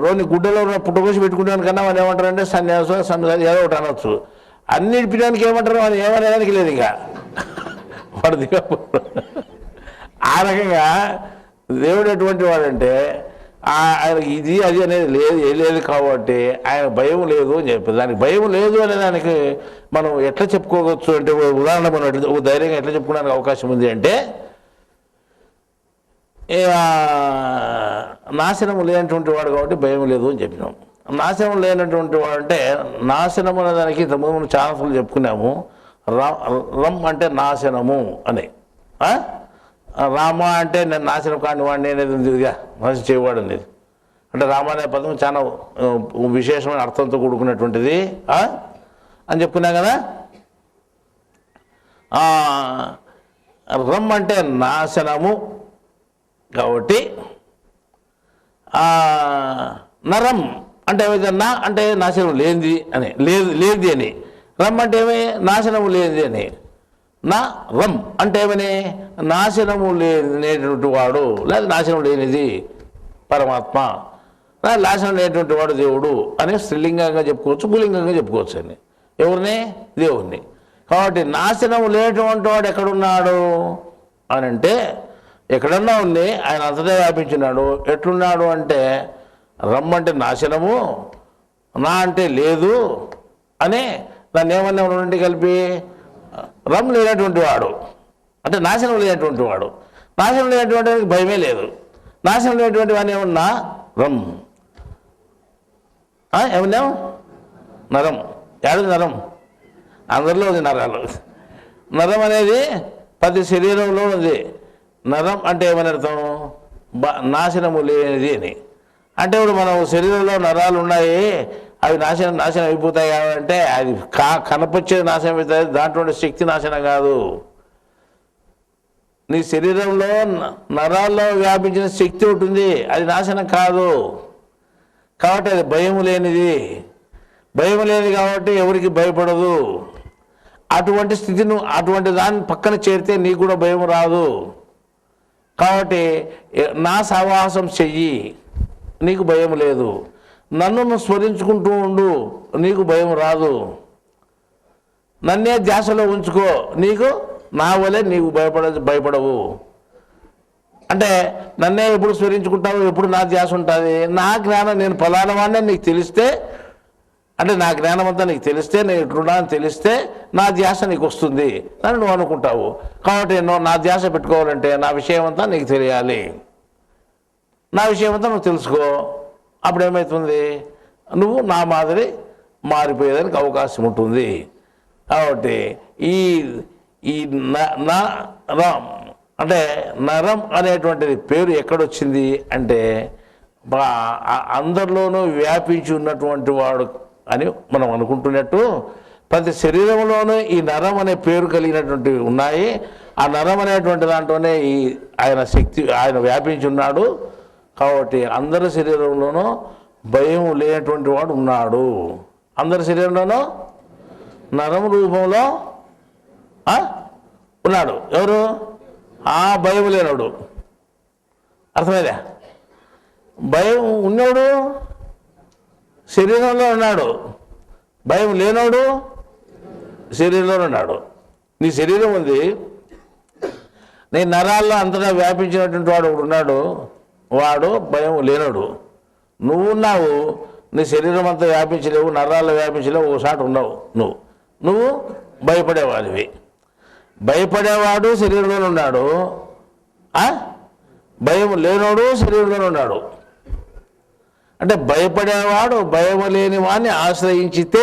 రోని గుడ్డలో ఉన్న పుట్టకోసి పెట్టుకునే కన్నా వాళ్ళు ఏమంటారంటే సన్యాసం ఏదో ఒకటి అనొచ్చు. అన్ని ఇడిపించడానికి ఏమంటారు, వాళ్ళు ఏమనేదానికి లేదు ఇంకా వాడు. ఆ రకంగా దేవుడు ఎటువంటి వాడంటే ఆయనకి ఇది అది అనేది లేదు, ఏ లేదు కాబట్టి ఆయన భయం లేదు అని చెప్పి. దానికి భయం లేదు అనే దానికి మనం ఎట్లా చెప్పుకోవచ్చు అంటే, ఉదాహరణ మనం ధైర్యంగా ఎట్లా చెప్పుకోవడానికి అవకాశం ఉంది అంటే, నాశనం లేనటువంటి వాడు కాబట్టి భయం లేదు అని చెప్పినాం. నాశనం లేనటువంటి వాడు అంటే, నాశనం అనే దానికి ఇంతకుముందు మనం చాలా సార్లు చెప్పుకున్నాము. రమ్ అంటే నాశనము అని. రామ అంటే నేను నాశనం కాని వాడిని అనేది ఉంది ఇదిగా, నాశనం చేయవాడు అనేది. అంటే రామ అనే పదం చాలా విశేషమైన అర్థంతో కూడుకున్నటువంటిది అని చెప్పుకున్నా కదా. రమ్ అంటే నాశనము కాబట్టి నరం అంటే ఏమైందన్నా అంటే నాశనం లేనిది అని, లేనిది అని. రమ్ అంటే ఏమి నాశనము లేనిది అని. నా రమ్ అంటే ఏమని నాశనము లేనటువంటి వాడు, లేదా నాశనం లేనిది పరమాత్మ, నాశనం లేనటువంటి వాడు దేవుడు అని స్త్రీలింగంగా చెప్పుకోవచ్చు, పుల్లింగంగా చెప్పుకోవచ్చు అని. ఎవరిని? దేవుణ్ణి. కాబట్టి నాశనం లేనటువంటి వాడు ఎక్కడున్నాడు అని అంటే ఎక్కడన్నా ఉంది, ఆయన అంతటా వ్యాపించున్నాడు. ఎట్లున్నాడు అంటే రమ్ అంటే నాశనము, నా అంటే లేదు అని దాన్ని ఏమన్నా రెండు కలిపి రమ్ లేనటువంటి వాడు అంటే నాశనం లేనటువంటి వాడు. నాశనం లేనటువంటి వాడికి భయమే లేదు. నాశనం లేనటువంటి వాడిని ఏమన్నా రమ్ ఏమన్నాం నరం. ఏడు నరం అందరిలో ఉంది నరాలు. నరం అనేది ప్రతి శరీరంలో ఉంది. నరం అంటే ఏమని అర్థం? నాశనము లేనిది అని. అంటే ఇప్పుడు మనం శరీరంలో నరాలు ఉన్నాయి, అవి నాశనం అయిపోతాయి అంటే అది కనపచ్చేది నాశనం అవుతుంది, దాంట్లో శక్తి నాశనం కాదు. నీ శరీరంలో నరాల్లో వ్యాపించిన శక్తి ఉంటుంది, అది నాశనం కాదు. కాబట్టి అది భయం లేనిది. భయం లేనిది కాబట్టి ఎవరికి భయపడదు. అటువంటి స్థితిని అటువంటి దాన్ని పక్కన చేరితే నీకు కూడా భయం రాదు. కాబట్టి నా సహవాసం చెయ్యి, నీకు భయం లేదు. నన్ను స్మరించుకుంటూ ఉండు, నీకు భయం రాదు. నన్నే ధ్యాసలో ఉంచుకో, నీకు నా వలే నీకు భయపడవు. అంటే నన్నే ఎప్పుడు స్మరించుకుంటావు, ఎప్పుడు నా ధ్యాస ఉంటుంది. నా జ్ఞానం నేను ఫలానా వాడినే నీకు తెలిస్తే, అంటే నా జ్ఞానం అంతా నీకు తెలిస్తే, నేను ఇట్లున్నా అని తెలిస్తే నా ధ్యాస నీకు వస్తుంది అని నువ్వు అనుకుంటావు. కాబట్టి నా ధ్యాస పెట్టుకోవాలంటే నా విషయం అంతా నీకు తెలియాలి, నా విషయం అంతా నువ్వు తెలుసుకో. అప్పుడు ఏమవుతుంది? నువ్వు నా మాదిరి మారిపోయేదానికి అవకాశం ఉంటుంది. కాబట్టి ఈ నరం అంటే నరం అనేటువంటిది పేరు ఎక్కడొచ్చింది అంటే అందరిలోనూ వ్యాపించి ఉన్నటువంటి వాడు అని మనం అనుకుంటున్నట్టు ప్రతి శరీరంలోనూ ఈ నరం అనే పేరు కలిగినటువంటివి ఉన్నాయి. ఆ నరం అనేటువంటి దాంట్లోనే ఆయన శక్తి ఆయన వ్యాపించి ఉన్నాడు. కాబట్టి అందరి శరీరంలోనూ భయం లేనటువంటి వాడు ఉన్నాడు. అందరి శరీరంలోనూ నరం రూపంలో ఉన్నాడు. ఎవరు? భయం లేనోడు. అర్థమైందా? భయం ఉన్నోడు శరీరంలో ఉన్నాడు, భయం లేనోడు శరీరంలో ఉన్నాడు. నీ శరీరం ఉంది, నీ నరాల్లో అంతటా వ్యాపించినటువంటి వాడు ఒకడు ఉన్నాడు, వాడు భయం లేనోడు. నువ్వున్నావు, నీ శరీరం అంతా వ్యాపించలేవు, నరాల్లో వ్యాపించలేవు, ఒకసారి ఉన్నావు. నువ్వు భయపడేవాడివి. భయపడేవాడు శరీరంలో ఉన్నాడు, భయం లేనోడు శరీరంలో ఉన్నాడు. అంటే భయపడేవాడు భయం లేని వాడిని ఆశ్రయించితే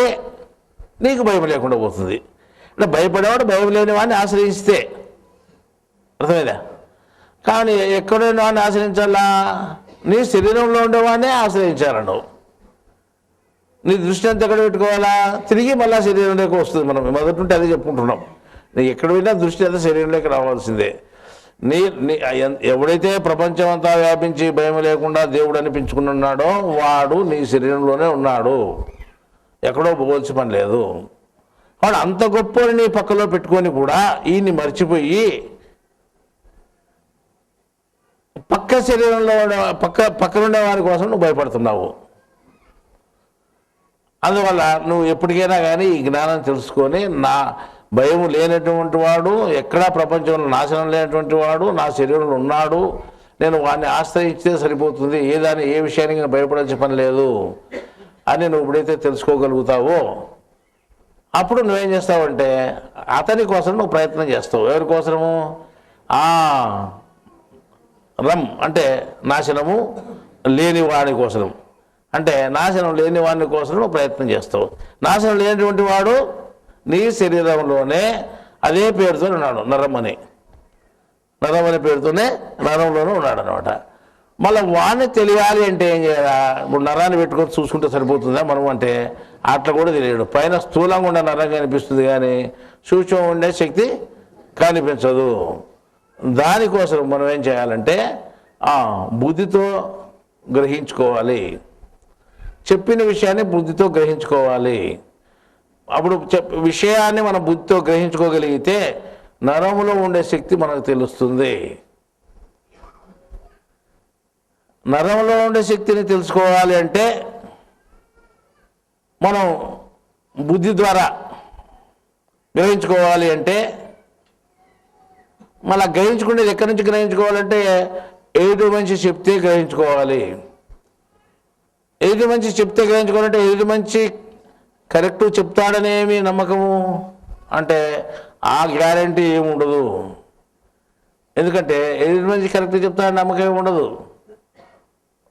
నీకు భయం లేకుండా పోతుంది. అంటే భయపడేవాడు భయం లేని వాడిని ఆశ్రయిస్తే, అర్థమైందా? కానీ ఎక్కడైనా వాడిని ఆశ్రయించాలా? నీ శరీరంలో ఉండేవాడినే ఆశ్రయించాలను. నీ దృష్టి అంతా ఎక్కడ పెట్టుకోవాలా? తిరిగి మళ్ళీ శరీరంలోకి వస్తుంది. మనం మొదటి నుండి అదే చెప్పుకుంటున్నాం. నీకు ఎక్కడ పోయినా దృష్టి అంతా శరీరంలోకి రావాల్సిందే. ఎవడైతే ప్రపంచం అంతా వ్యాపించి భయం లేకుండా దేవుడు అనిపించుకున్నాడో వాడు నీ శరీరంలోనే ఉన్నాడు, ఎక్కడో పోవాల్సిన పని లేదు. వాడు అంత గొప్పని నీ పక్కలో పెట్టుకొని కూడా ఈయన్ని మర్చిపోయి పక్క శరీరంలో పక్కనుండే వారి కోసం నువ్వు భయపడుతున్నావు. అందువల్ల నువ్వు ఎప్పటికైనా కానీ ఈ జ్ఞానం తెలుసుకొని నా భయం లేనటువంటి వాడు, ఎక్కడా ప్రపంచంలో నాశనం లేనటువంటి వాడు నా శరీరంలో ఉన్నాడు, నేను వాడిని ఆశ్రయిస్తే సరిపోతుంది, ఏ విషయానికి నేను భయపడాల్సిన పని లేదు అని నువ్వు ఎప్పుడైతే తెలుసుకోగలుగుతావో అప్పుడు నువ్వేం చేస్తావంటే అతని కోసం నువ్వు ప్రయత్నం చేస్తావు. ఎవరి కోసము? రమ్ అంటే నాశనము లేని వాడి కోసం. అంటే నాశనం లేని వాడిని కోసం నువ్వు ప్రయత్నం చేస్తావు. నాశనం లేనటువంటి వాడు నీ శరీరంలోనే అదే పేరుతో ఉన్నాడు, నరం అనే పేరుతోనే నరంలోనే ఉన్నాడు అనమాట. మళ్ళీ వాడిని తెలియాలి అంటే ఏం చేయాలా? ఇప్పుడు నరాన్ని పెట్టుకొని చూసుకుంటే సరిపోతుందా మనం అంటే? అట్లా కూడా తెలియడు. పైన స్థూలంగా ఉండే నరం కనిపిస్తుంది కానీ సూక్ష్మంగా ఉండే శక్తి కనిపించదు. దానికోసం మనం ఏం చేయాలంటే బుద్ధితో గ్రహించుకోవాలి. చెప్పిన విషయాన్ని బుద్ధితో గ్రహించుకోవాలి. అప్పుడు విషయాన్ని మనం బుద్ధితో గ్రహించుకోగలిగితే నరములో ఉండే శక్తి మనకు తెలుస్తుంది. నరంలో ఉండే శక్తిని తెలుసుకోవాలి అంటే మనం బుద్ధి ద్వారా గ్రహించుకోవాలి అంటే మళ్ళీ గ్రహించుకునేది ఎక్కడి నుంచి గ్రహించుకోవాలంటే ఎదుటి మనిషి చెప్తే గ్రహించుకోవాలి. ఎదుటి మనిషి చెప్తే గ్రహించుకోవాలంటే ఎదుటి మనిషి కరెక్ట్ చెప్తాడనేమి నమ్మకము అంటే ఆ గ్యారంటీ ఏమి ఉండదు. ఎందుకంటే ఎదుటి మనిషి కరెక్ట్ చెప్తాడని నమ్మకం ఏమి ఉండదు.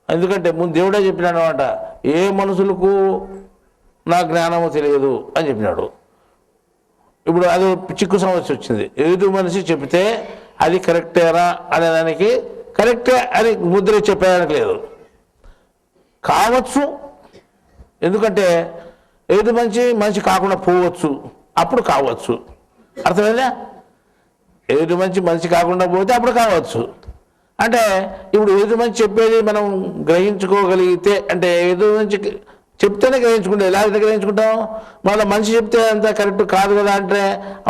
ఎందుకంటే ముందు దేవుడే చెప్పినాడు అనమాట, ఏ మనుషులకు నా జ్ఞానము తెలియదు అని చెప్పినాడు. ఇప్పుడు అది చిక్కు సమస్య వచ్చింది. ఎదుటి మనిషి చెప్తే అది కరెక్టేనా అనేదానికి కరెక్టే అని ముద్ర చెప్పేదానికి లేదు. కావచ్చు, ఎందుకంటే ఎదుటి మనిషి కాకుండా పోవచ్చు, అప్పుడు కావచ్చు. అర్థమైందా? ఎదుటి మనిషి కాకుండా పోతే అప్పుడు కావచ్చు. అంటే ఇప్పుడు ఎదుటి మనిషి చెప్పేది మనం గ్రహించుకోగలిగితే అంటే ఎదుటి మనిషి చెప్తేనే గ్రహించుకుంటే ఎలా అయితే గ్రహించుకుంటాం? మళ్ళీ మనిషి చెప్తే అంత కరెక్ట్ కాదు కదా అంటే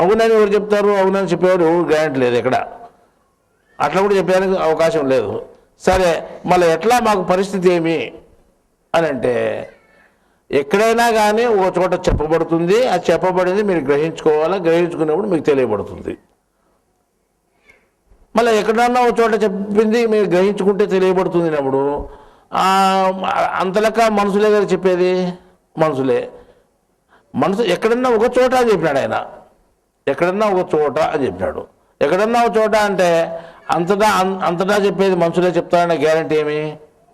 అవునని ఎవరు చెప్తారు? అవునని చెప్పేవారు ఎవరు గ్యారెంటీ లేదు. ఎక్కడ అట్లా కూడా చెప్పడానికి అవకాశం లేదు. సరే, మళ్ళీ ఎట్లా మాకు పరిస్థితి ఏమి అని అంటే ఎక్కడైనా కానీ ఒక చోట చెప్పబడుతుంది. ఆ చెప్పబడింది మీరు గ్రహించుకోవాలా. గ్రహించుకునేప్పుడు మీకు తెలియబడుతుంది. మళ్ళీ ఎక్కడన్నా ఒక చోట చెప్పింది మీరు గ్రహించుకుంటే తెలియబడుతుంది అప్పుడు అంతలక మనుషులే కదా చెప్పేది. మనసు ఎక్కడన్నా ఒక చోట అని చెప్పినాడు ఆయన. ఎక్కడన్నా ఒక చోట అని చెప్పినాడు. ఎక్కడన్నా ఒక చోట అంటే అంతటా చెప్పేది మనుషులే చెప్తారనే గ్యారంటీ ఏమీ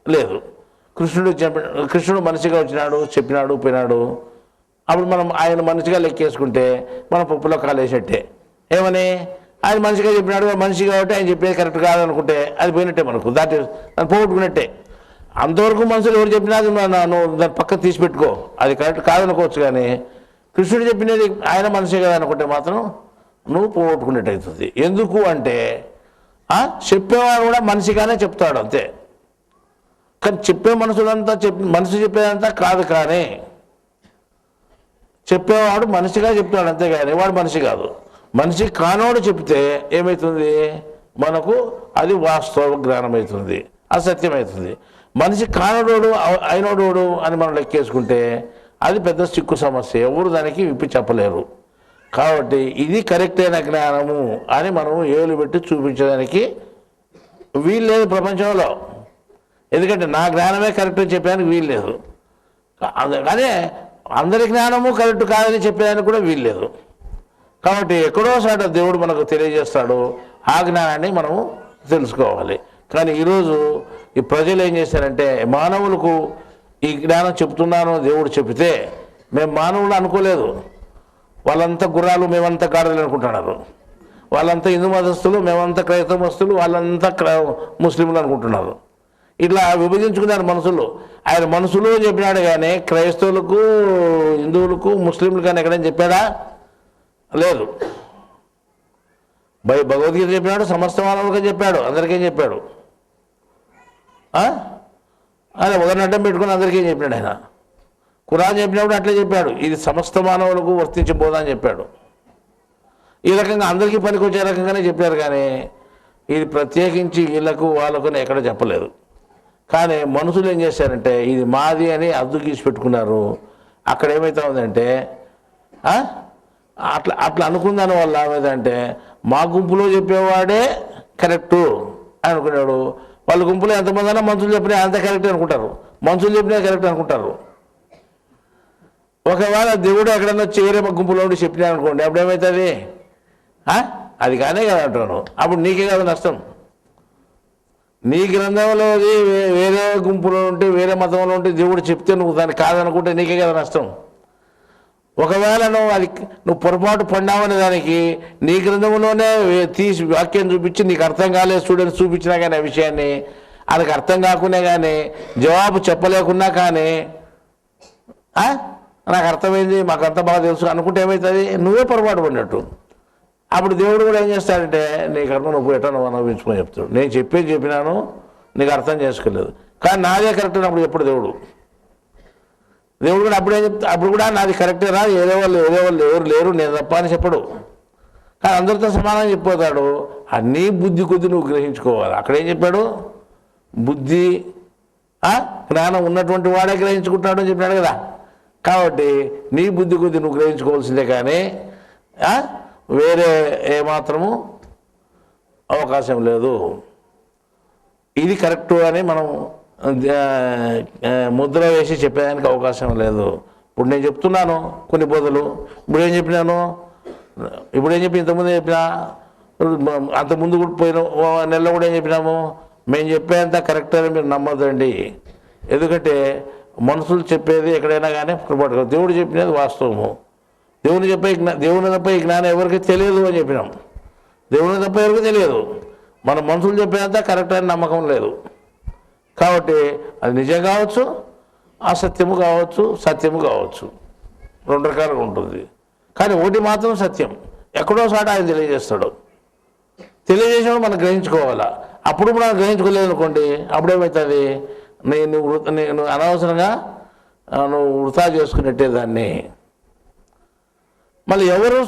లేదు. కృష్ణుడు మనిషిగా వచ్చినాడు, చెప్పినాడు, పోయినాడు. అప్పుడు మనం ఆయన మనిషిగా లెక్కేసుకుంటే మనం పప్పులో కాలేసేట్టే. ఏమని? ఆయన మనిషిగా చెప్పినాడు, మనిషి కాబట్టి ఆయన చెప్పేది కరెక్ట్ కాదనుకుంటే అది పోయినట్టే, మనకు దాన్ని పోగొట్టుకున్నట్టే. అంతవరకు మనుషులు ఎవరు చెప్పినా నువ్వు దాన్ని పక్కన తీసి పెట్టుకో, అది కరెక్ట్ కాదనుకోవచ్చు. కానీ కృష్ణుడు చెప్పినది ఆయన మనిషి కదా అనుకుంటే మాత్రం నువ్వు పోగొట్టుకున్నట్టు అవుతుంది. ఎందుకు అంటే చెప్పేవాడు కూడా మనిషిగానే చెప్తాడు అంతే. కానీ చెప్పే మనిషి చెప్పేదంతా కాదు. కానీ చెప్పేవాడు మనిషిగా చెప్తాడు అంతే. కానీ వాడు మనిషి కాదు. మనిషి కానోడు చెప్తే ఏమవుతుంది? మనకు అది వాస్తవ జ్ఞానం అవుతుంది, అసత్యమవుతుంది. మనిషి కానోడు అయినోడు అని మనం లెక్కేసుకుంటే అది పెద్ద చిక్కు సమస్య. ఎవరు దానికి విప్పి చెప్పలేరు. కాబట్టి ఇది కరెక్ట్ అయిన జ్ఞానము అని మనం ఏలు పెట్టి చూపించడానికి వీలు లేదు ప్రపంచంలో. ఎందుకంటే నా జ్ఞానమే కరెక్ట్ అని చెప్పడానికి వీలు లేదు. అదే అందరి జ్ఞానము కరెక్ట్ కాదని చెప్పేదానికి కూడా వీలు లేదు. కాబట్టి ఎక్కడోసాట దేవుడు మనకు తెలియజేస్తాడు. ఆ జ్ఞానాన్ని మనము తెలుసుకోవాలి. కానీ ఈరోజు ఈ ప్రజలు ఏం చేశారంటే మానవులకు ఈ జ్ఞానం చెప్తున్నాను దేవుడు చెబితే మేము మానవులు అనుకోలేదు. వాళ్ళంతా గుర్రాలు, మేమంతా గాడిదలు అనుకుంటున్నారు. వాళ్ళంతా హిందూ మతస్థులు, మేమంతా క్రైస్తవ మతస్థులు, వాళ్ళంతా ముస్లింలు అనుకుంటున్నారు. ఇట్లా విభజించుకున్నారు మనుషులు. ఆయన మనుషులు చెప్పినాడు కానీ క్రైస్తవులకు, హిందువులకు, ముస్లింలు కానీ ఎక్కడైనా చెప్పాడా? లేదు. భగవద్గీత చెప్పినాడు, సమస్త మానవులుగా చెప్పాడు, అందరికీ చెప్పాడు. ఆయన ఒకరిని అడ్డం పెట్టుకుని అందరికీ చెప్పాడు. ఆయన ఖురాన్ చెప్పినప్పుడు అట్లే చెప్పాడు, ఇది సమస్త మానవులకు వర్తించబోదని చెప్పాడు. ఈ రకంగా అందరికీ పనికొచ్చే రకంగానే చెప్పారు. కానీ ఇది ప్రత్యేకించి వీళ్ళకు వాళ్ళకు ఎక్కడ చెప్పలేదు. కానీ మనుషులు ఏం చేశారంటే ఇది మాది అని అద్దు గీసి పెట్టుకున్నారు. అక్కడ ఏమవుతా ఉందంటే అట్లా అనుకుందాని వల్ల ఏమైందంటే మా గుంపులో చెప్పేవాడే కరెక్టు అనుకున్నాడు. వాళ్ళ గుంపులో ఎంతమంది అయినా మనుషులు చెప్పినా అంత కరెక్ట్ అనుకుంటారు, మనుషులు చెప్పినా కరెక్ట్ అనుకుంటారు. ఒకవేళ దేవుడు ఎక్కడన్నా వేరే గుంపులో ఉండి చెప్పినా అనుకోండి, అప్పుడు ఏమవుతుంది? అది కానే కదా అంటున్నాను. అప్పుడు నీకే కదా నష్టం. నీ గ్రంథంలో వేరే గుంపులో ఉంటే, వేరే మతంలో ఉంటే దేవుడు చెప్తే నువ్వు దాన్ని కాదనుకుంటే నీకే కదా నష్టం. ఒకవేళ నువ్వు పొరపాటు పడినావనే దానికి నీ గ్రంథంలోనే తీసి వాక్యం చూపించి నీకు అర్థం కాలేదు స్టూడెంట్స్ చూపించినా కానీ ఆ విషయాన్ని వాళ్ళకి అర్థం కాకునే కానీ జవాబు చెప్పలేకున్నా కానీ నాకు అర్థమైంది మాకు అంత బాగా తెలుసు అనుకుంటే ఏమవుతుంది నువ్వే పొరపాటు పడినట్టు. అప్పుడు దేవుడు కూడా ఏం చేస్తాడంటే నీ కర్మ నువ్వు ఎట్లా నువ్వు అనుభవించుకొని చెప్తాడు. నేను చెప్పినాను నీకు అర్థం చేసుకోలేదు కానీ నాదే కరెక్ట్ అప్పుడు ఎప్పుడు దేవుడు కూడా అప్పుడేం చెప్తా అప్పుడు కూడా నాది కరెక్టే రా ఏదో వాళ్ళు ఎవరు లేరు నేను తప్ప అని చెప్పడు. కానీ అందరితో సమానం చెప్పిపోతాడు. అన్నీ బుద్ధి కొద్ది నువ్వు గ్రహించుకోవాలి. అక్కడేం చెప్పాడు బుద్ధి జ్ఞానం ఉన్నటువంటి వాడే గ్రహించుకుంటాడు అని చెప్పినాడు కదా. కాబట్టి నీ బుద్ధి కొద్ది నువ్వు గ్రహించుకోవాల్సిందే కానీ వేరే ఏమాత్రము అవకాశం లేదు. ఇది కరెక్టు అని మనం ముద్ర వేసి చెప్పేదానికి అవకాశం లేదు. ఇప్పుడు నేను చెప్తున్నాను కొన్ని బోధలు. ఇప్పుడేం చెప్పినాను ఇంతకుముందు చెప్పినా అంతకుముందు కూడా పోయిన నెలలో కూడా ఏం చెప్పినాము మేము చెప్పేంత కరెక్ట్ అని మీరు నమ్మద్దండి. ఎందుకంటే మనుషులు చెప్పేది ఎక్కడైనా కానీ పొరపాటు. దేవుడు చెప్పినది వాస్తవము. దేవుని తప్ప ఈ జ్ఞానం ఎవరికి తెలియదు అని చెప్పినాం. దేవుని తప్ప ఎవరికి తెలియదు. మన మనుషులు చెప్పేంత కరెక్ట్ అని నమ్మకం లేదు. కాబట్టి అది నిజం కావచ్చు అసత్యము కావచ్చు సత్యము కావచ్చు రెండు రకాలుగా ఉంటుంది. కానీ ఒకటి మాత్రం సత్యం ఎక్కడో సాట ఆయన తెలియజేస్తాడు. తెలియజేసినప్పుడు మనం గ్రహించుకోవాలా. అప్పుడు మనం గ్రహించుకోలేదు అనుకోండి అప్పుడేమవుతుంది నేను అనవసరంగా నువ్వు వృధా చేసుకున్నట్టే దాన్ని. మళ్ళీ ఎవరు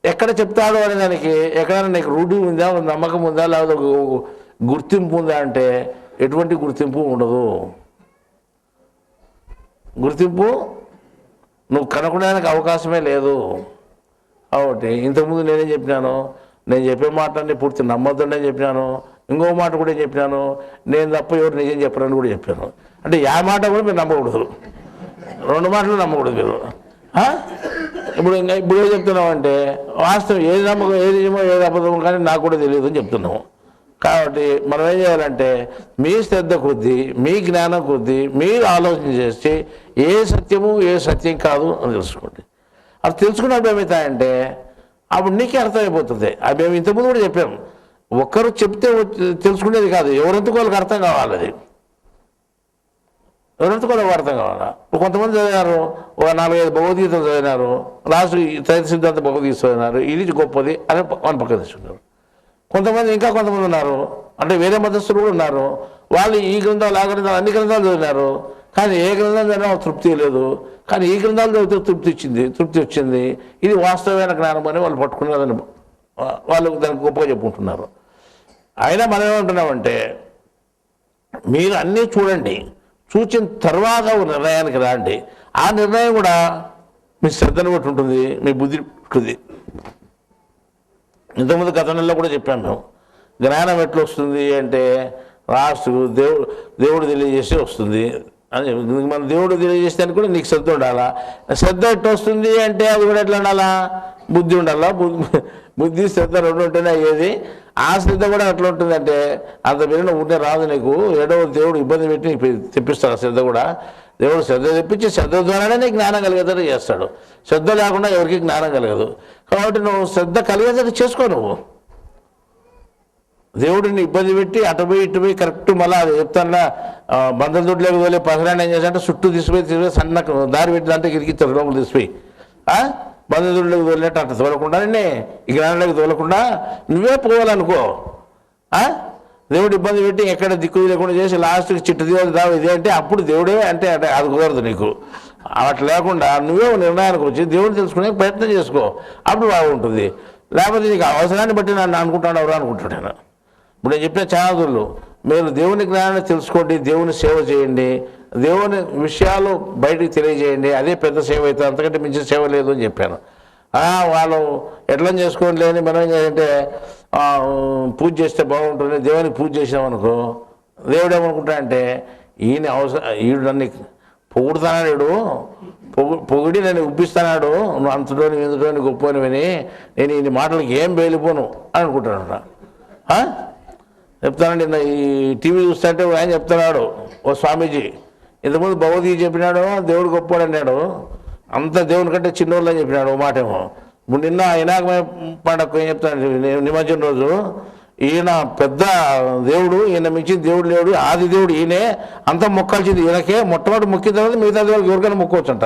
ఎక్కడ చెప్తాడో అనే దానికి ఎక్కడైనా నీకు రూఢి ఉందా నమ్మకం ఉందా లేకపోతే గుర్తింపు ఉందా అంటే ఎటువంటి గుర్తింపు ఉండదు. గుర్తింపు నువ్వు కనుక్కోవడానికి అవకాశమే లేదు. కాబట్టి ఇంతకుముందు నేనేం చెప్పినాను నేను చెప్పే మాటని పూర్తి నమ్మొద్దని చెప్పినాను. ఇంకో మాట కూడా చెప్పినాను నేను తప్ప ఎవరు నిజం చెప్పరని కూడా చెప్పాను. అంటే ఆ మాట కూడా మీరు నమ్మకూడదు. రెండు మాటలు నమ్మకూడదు మీరు. ఇప్పుడు ఏం చెప్తున్నామంటే వాస్తవం ఏది నమ్మకం ఏది నిజమో ఏది అబద్ధమో కానీ నాకు కూడా తెలియదు అని చెప్తున్నాము. కాబట్టి మనం ఏం చేయాలంటే మీ శ్రద్ధ కొద్దీ మీ జ్ఞానం కొద్దీ మీరు ఆలోచన చేసి ఏ సత్యము ఏ సత్యం కాదు అని తెలుసుకోండి. అది తెలుసుకున్నప్పుడు ఏమవుతాయంటే అప్పుడు నీకే అర్థమైపోతుంది. అది మేము ఇంతకుముందు కూడా చెప్పాము. ఒక్కరు చెప్తే తెలుసుకునేది కాదు ఎవరెందుకు వాళ్ళకి అర్థం కావాలి. అది ఎవరెందుకు వాళ్ళకి అర్థం కావాలా. కొంతమంది చదివినారు ఒక 4-5 భగవద్గీతలు చదివినారు లాస్ట్ త్రైత సిద్ధాంత భగవద్గీత చదివినారు ఇది గొప్పది అని మన పక్కన తీసుకున్నారు. కొంతమంది ఉన్నారు అంటే వేరే మతస్థులు కూడా ఉన్నారు. వాళ్ళు ఈ గ్రంథాలు ఆ గ్రంథాలు అన్ని గ్రంథాలు చదివినారు కానీ ఏ గ్రంథాలు చదివినా తృప్తి లేదు. కానీ ఈ గ్రంథాలు చదివితే తృప్తి వచ్చింది. ఇది వాస్తవమైన జ్ఞానం అని వాళ్ళు పట్టుకున్నారని వాళ్ళు దానికి గొప్పగా చెప్పుకుంటున్నారు. అయినా మనం ఏమంటున్నామంటే మీరు అన్నీ చూడండి చూసిన తర్వాత నిర్ణయానికి రాండి. ఆ నిర్ణయం కూడా మీ శ్రద్ధను బట్టి ఉంటుంది మీ బుద్ధి ఉంటుంది. ఇంతకుముందు గత నెలలో కూడా చెప్పాను మేము జ్ఞానం ఎట్లా వస్తుంది అంటే రాష్ట్ర దేవుడు తెలియజేసి వస్తుంది అని. మన దేవుడు తెలియజేస్తే కూడా నీకు శ్రద్ధ ఉండాలా. శ్రద్ధ ఎట్లా వస్తుంది అంటే అది కూడా ఎట్లా ఉండాలా బుద్ధి ఉండాలా. బుద్ధి శ్రద్ధ రెండు ఉంటేనే అయ్యేది. ఆ శ్రద్ధ కూడా ఎట్లా ఉంటుందంటే అంత పెరిగిన ఉంటే రాదు నీకు. ఏడో దేవుడు ఇబ్బంది పెట్టి నీకు తెప్పిస్తాడు. శ్రద్ధ కూడా దేవుడు శ్రద్ధ తెప్పించి శ్రద్ధ ద్వారానే నీకు జ్ఞానం కలిగేటట్టు చేస్తాడు. శ్రద్ధ లేకుండా ఎవరికి జ్ఞానం కలగదు. కాబట్టి నువ్వు శ్రద్ధ కలిగేటట్టు చేసుకో. నువ్వు దేవుడిని ఇబ్బంది పెట్టి ఇటు పోయి కరెక్ట్ మళ్ళీ అది చెప్తాను బంధం దొడ్లోకి తోలే పసరాన్ని ఏం చేశాడంటే చుట్టూ తీసుకుపోయి సన్న దారి పెట్టినంటే గిరికిస్తారు లోపల తీసిపోయి బంధం దొడ్లోకి తోలినట్టు అట్లా తోలకుండానే ఈ జ్ఞానంలోకి తోలకుండా నువ్వే పోవాలనుకో. దేవుడు ఇబ్బంది పెట్టి ఎక్కడ దిక్కు లేకుండా చేసి లాస్ట్కి చిట్టు దేవుడు ఇదే అంటే అప్పుడు దేవుడే అంటే అది కుదరదు నీకు. అట్లా లేకుండా నువ్వే నిర్ణయానికి వచ్చి దేవుడిని తెలుసుకునే ప్రయత్నం చేసుకో. అప్పుడు బాగుంటుంది. లేకపోతే నీకు అవసరాన్ని బట్టి నన్ను అనుకుంటాడు ఎవరు అనుకుంటాడు. ఇప్పుడు నేను చెప్పిన ఛానదులు మీరు దేవుని జ్ఞానాన్ని తెలుసుకోండి దేవుని సేవ చేయండి దేవుని విషయాలు బయటికి తెలియజేయండి అదే పెద్ద సేవ అవుతుంది. అంతకంటే మించిన సేవ లేదు అని చెప్పాను. వాళ్ళు ఎట్లా చేసుకోండి లేని మనం ఏం చేయాలంటే పూజ చేస్తే బాగుంటుంది దేవునికి పూజ చేసినామనుకో దేవుడు ఏమనుకుంటాడంటే ఈడు నన్ను పొగుడుతున్నాడు పొగిడి నన్ను ఉప్పిస్తున్నాడు నువ్వు అంతటోని ఎందుటోని గొప్పని విని నేను ఈ మాటలకి ఏం బయలుపోను అని అనుకుంటాడు. చెప్తానండి ఈ టీవీ చూస్తుంటే ఆయన చెప్తున్నాడు ఓ స్వామీజీ ఇంతకుముందు భగవద్గీత చెప్పినాడు దేవుడు గొప్పవాడు అన్నాడు అంత దేవుని కంటే చిన్నోళ్ళు అని చెప్పినాడు ఓ మాటేమో. ఇప్పుడు నిన్న వినాయక పండగ ఏం చెప్తాను, నిమజ్జనం రోజు ఈయన పెద్ద దేవుడు, ఈయన మించిన దేవుడు లేడు, ఆది దేవుడు ఈయనే, అంతా మొక్కాల్సింది ఈయనకే. మొట్టమొదటి మొక్కిన తర్వాత మిగతా దేవుడికి ఎవరికైనా మొక్కోవచ్చంట.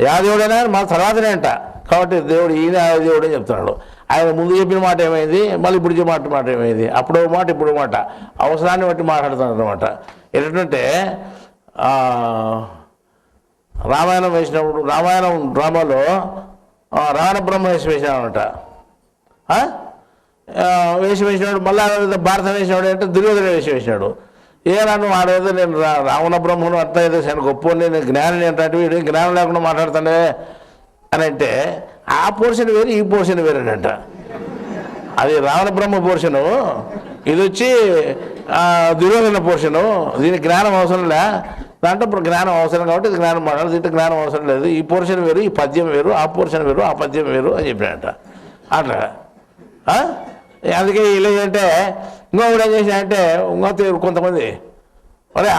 యా దేవుడైనా మా తర్వాతనే అంట. కాబట్టి దేవుడు ఈయన ఆది దేవుడు అని చెప్తున్నాడు. ఆయన ముందు చెప్పిన మాట ఏమైంది, మళ్ళీ ఇప్పుడు చెప్పిన మాట ఏమైంది, అప్పుడు మాట ఇప్పుడు మాట, అవసరాన్ని బట్టి మాట్లాడుతున్నాడు అనమాట. ఏంటంటే రామాయణం వేసినప్పుడు, రామాయణం డ్రామాలో రావణ బ్రహ్మ వేషం వేసినాడనమాట. వేషం వేసినాడు. మళ్ళీ భారతం వేసినాడు అంటే దుర్యోధన వేషం వేసినాడు. నన్ను ఆడేదో నేను రావణ బ్రహ్మను అట్లా ఏదో నేను గొప్ప, నేను జ్ఞానం ఏంటంటే వీడు జ్ఞానం లేకుండా మాట్లాడుతానే అని అంటే, ఆ పోర్షన్ వేరు ఈ పోర్షన్ వేరేనంట. అది రావణ బ్రహ్మ పోర్షను, ఇది వచ్చి దుర్యోధన పోర్షను. దీనికి జ్ఞానం అవసరం లే, దాంట్లో జ్ఞానం అవసరం కాబట్టి ఇది జ్ఞానం మాట్లాడదు, దీంట్లో జ్ఞానం అవసరం లేదు. ఈ పోర్షన్ వేరు ఈ పద్యం వేరు, ఆ పోర్షన్ వేరు ఆ పద్యం వేరు అని చెప్పినట్ట. అట్లా అందుకే ఇలా అంటే ఇంకొకటి ఏం చేసినాయంటే, కొంతమంది అరే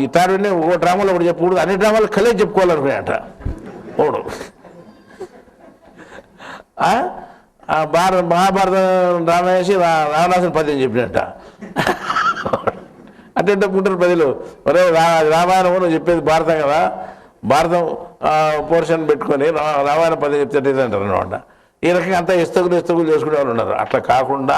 ఇట్లాంటివన్నీ ఒక డ్రామాలో ఒకటి చెప్పకూడదు, అన్ని డ్రామాలు కలిసి చెప్పుకోవాలనుకున్నాయంట ఒకడు. మహాభారతం డ్రామా వేసి రావణాసుని పద్యం చెప్పినట్ట. అంటే పుట్టిన ప్రజలు, ఒరే రామాయణము నువ్వు చెప్పేది భారతం కదా, భారతం పోర్షన్ పెట్టుకొని రామాయణ పద్యం చెప్తే అంటారు అనమాట. ఈ రకంగా అంతా ఇస్తగులు చేసుకునే వాళ్ళు ఉన్నారు. అట్లా కాకుండా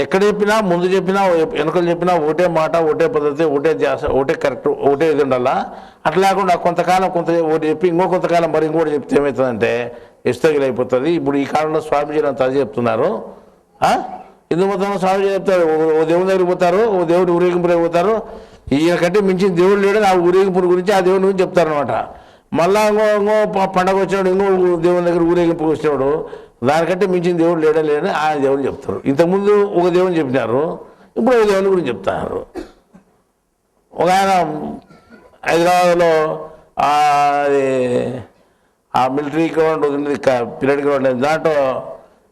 ఎక్కడ చెప్పినా, ముందు చెప్పినా వెనుకలు చెప్పినా ఒకటే మాట, ఒకటే పద్ధతి, ఒకటే ధ్యాస, ఒకటే కరెక్ట్, ఒకటే ఇది ఉండాలా. అట్లా లేకుండా కొంతకాలం ఒకటి చెప్పి ఇంకో కొంతకాలం మరి ఇంకోటి చెప్తే ఏమవుతుందంటే ఇస్తగిలు అయిపోతుంది. ఇప్పుడు ఈ కాలంలో స్వామీజీలు అంతా అది చెప్తున్నారు. హిందూ మతంలో స్వామీజీ చెప్తారు, ఓ దేవుని దగ్గరికి పోతారు, ఓ దేవుడి ఊరేగింపులకు పోతారు, ఈయన కంటే మించిన దేవుడు లేడు, ఆ ఊరేగింపు గురించి ఆ దేవుని గురించి చెప్తారనమాట. మళ్ళా ఇంకో పండగ వచ్చినాడు, ఇంకో దేవుని దగ్గర ఊరేగింపు వచ్చినాడు, దానికంటే మించిన దేవుడు లేడని ఆ దేవుని చెప్తారు. ఇంతకుముందు ఒక దేవుని చెప్పినారు, ఇప్పుడు ఒక దేవుని గురించి చెప్తున్నారు. ఒక ఆయన హైదరాబాద్లో ఆ మిలిటరీ గ్రౌండ్ ఉంది, పిల్లడి గ్రౌండ్, దాంట్లో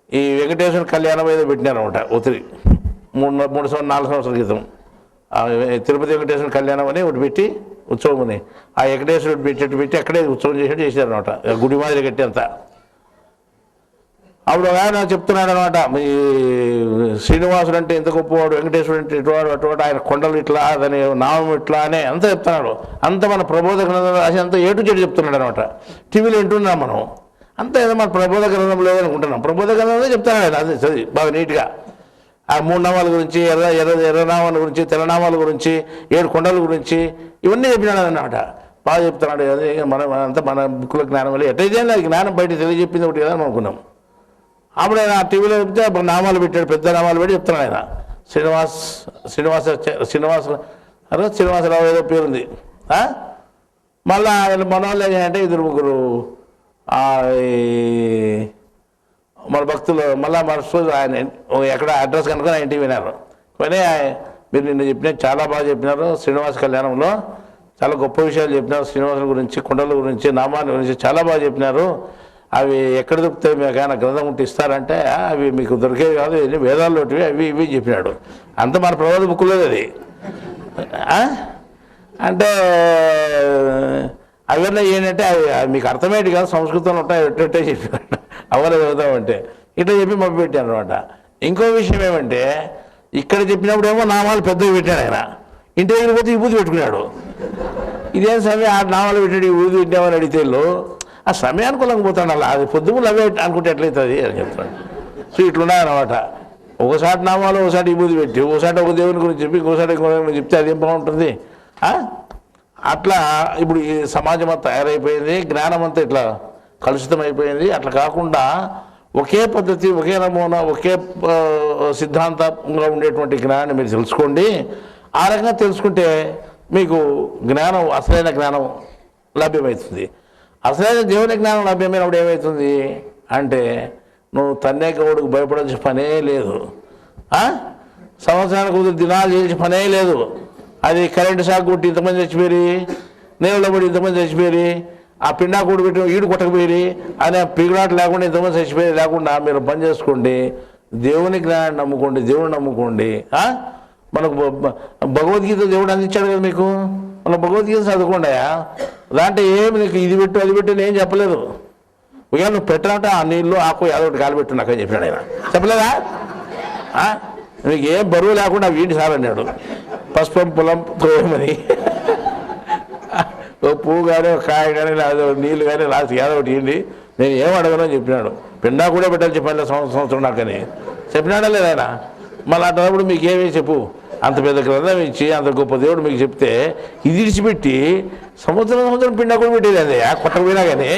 ఈ వెంకటేశ్వర కళ్యాణం ఏదో పెట్టినారనమాట. ఒత్తిడి 4 సంవత్సరాల క్రితం తిరుపతి వెంకటేశ్వర కళ్యాణం అని ఒకటి పెట్టి ఉత్సవం అని, ఆ వెంకటేశ్వరుడు పెట్టి అక్కడే ఉత్సవం చేశారనమాట, గుడి మాదిరి కట్టి అంతా. అప్పుడు ఆయన చెప్తున్నాడు అనమాట, ఈ శ్రీనివాసుడు అంటే ఎంత గొప్పవాడు, వెంకటేశ్వరుడు అంటే ఇటువాడు అటువాడు, ఆయన కొండలు ఇట్లా, దాని నామం ఇట్లా అని అంతా చెప్తున్నాడు. అంత మన ప్రబోధ గ్రంథం రాసి అంతా ఏటు చెడు చెప్తున్నాడు అనమాట. టీవీలో వింటున్నాం మనం, అంతా ఏదో మన ప్రబోధ గ్రంథం లేదనుకుంటున్నాం. ప్రబోధ గ్రంథంలో చెప్తాను ఆయన, అది చదివి బాగా నీట్గా ఆ 3 నామాల గురించి, ఎర్రనామాల గురించి, తెల్లనామాల గురించి, 7 కొండల గురించి ఇవన్నీ చెప్పినాడు అన్నమాట. బాగా చెప్తున్నాడు. మనం అంతా మన బుక్కుల జ్ఞానం వల్ల ఎట్టయితే జ్ఞానం బయట తెలియజెప్పింది ఒకటి కదా అని అనుకున్నాం. అప్పుడు ఆయన టీవీలో చెప్తే నామాలు పెట్టాడు, పెద్ద నామాలు పెట్టి చెప్తున్నాడు ఆయన. శ్రీనివాసరావు ఏదో పేరుంది. మళ్ళా ఆయన మన వాళ్ళు ఏంటంటే 2-3 మన భక్తులు మళ్ళీ మర్చిపోయి ఆయన ఎక్కడ అడ్రస్ కనుక ఆయన ఇంటికి విన్నారు. కానీ మీరు నిన్న చెప్పినారు, చాలా బాగా చెప్పినారు. శ్రీనివాస కళ్యాణంలో చాలా గొప్ప విషయాలు చెప్పినారు. శ్రీనివాసుల గురించి, కొండల గురించి, నామాల గురించి చాలా బాగా చెప్పినారు. అవి ఎక్కడ దొరుకుతాయి, మీకు ఆయన గ్రంథం ఉంటే ఇస్తారంటే అవి మీకు దొరికేవి కాదు, ఇవి వేదాల్లోటివి, అవి ఇవి చెప్పినాడు. అంత మన ప్రబోధ బుక్కులేదు అది. అంటే అవన్నీ ఏంటంటే అవి మీకు అర్థమయ్యేది కాదు, సంస్కృతంలో ఉంటాయి, ఎట్టే చెప్పినాడు అవన్నీ చదువుతామంటే ఇట్లా చెప్పి మబ్బి పెట్టాను అనమాట. ఇంకో విషయం ఏమంటే, ఇక్కడ చెప్పినప్పుడు ఏమో నామాలు పెద్దవి పెట్టాడు ఆయన, ఇంటి దగ్గర పోతే విభూతి పెట్టుకున్నాడు. ఇదేం సమయం ఆ నామాలు పెట్టాడు, విభూతి పెట్టామని అడిగితే ఆ సమయానుకూలంగా పోతాడు. అలా అది పొద్దుములు అవే అనుకుంటే ఎట్లయితుంది అని చెప్తాడు. సో ఇట్లున్నాయన్నమాట. ఒకసారి నామాలు, ఒకసారి విభూతి పెట్టి, ఒకసారి ఒక దేవుని గురించి చెప్పి, ఇంకోసారి ఇంకో గురించి చెప్తే అదేం బాగుంటుంది. అట్లా ఇప్పుడు ఈ సమాజం అంతా తయారైపోయింది, జ్ఞానం అంతా ఇట్లా కలుషితం అయిపోయింది. అట్లా కాకుండా ఒకే పద్ధతి, ఒకే నమూనా, ఒకే సిద్ధాంతంగా ఉండేటువంటి జ్ఞానాన్ని మీరు తెలుసుకోండి. ఆ రకంగా తెలుసుకుంటే మీకు జ్ఞానం, అసలైన జ్ఞానం లభ్యమవుతుంది. అసలైన దేవుని జ్ఞానం లభ్యమైనప్పుడు ఏమవుతుంది అంటే, నువ్వు తన్నేకవుడికి భయపడాల్సిన పనే లేదు, సంవత్సరానికి 1 దినాలు చేసిన పనే లేదు. అది కరెంటు షాక్ కొట్టి ఇంతమంది చచ్చిపోయి, నీళ్ళలో పడి ఇంతమంది చచ్చిపోయి, ఆ పిండా కూడి పెట్టి ఈడు కొట్టకపోయి అనే పిగులాట లేకుండా ఇంతమంది చచ్చిపోయి లేకుండా మీరు పని చేసుకోండి. దేవుని జ్ఞానాన్ని నమ్ముకోండి, దేవుని నమ్ముకోండి. మనకు భగవద్గీత దేవుడు అందించాడు కదా మీకు. మన భగవద్గీత చదువుకోండియా, దాంట్లో ఏమి నీకు ఇది పెట్టు అది పెట్టు నేను చెప్పలేదు. ఇక నువ్వు పెట్టినట్టు ఆ నీళ్ళు ఆకు ఏదో ఒకటి కాలు పెట్టు నాకని చెప్పాడు ఆయన. చెప్పలేదా? నీకు ఏం బరువు లేకుండా వీటి సార్ అన్నాడు. పసుపు పొలం తోయమని ఓ పువ్వు కానీ ఒక కాయ కానీ లేదా నీళ్ళు కానీ రాసి ఏదో ఒకటి ఇవ్వండి, నేను ఏం అడగను అని చెప్పినాడు. పిండా కూడా పెట్టాలి చెప్పాలి సంవత్సరం నాకని చెప్పినాడా లేదా ఆయన? మళ్ళీ అన్నప్పుడు మీకు ఏమీ చెప్పు, అంత పెద్ద గ్రంథం ఇచ్చి అంత గొప్ప దేవుడు మీకు చెప్తే ఇది ఇడిచిపెట్టి సంవత్సరం పిండా కూడా పెట్టేది అది కొట్టకపోయినా కానీ.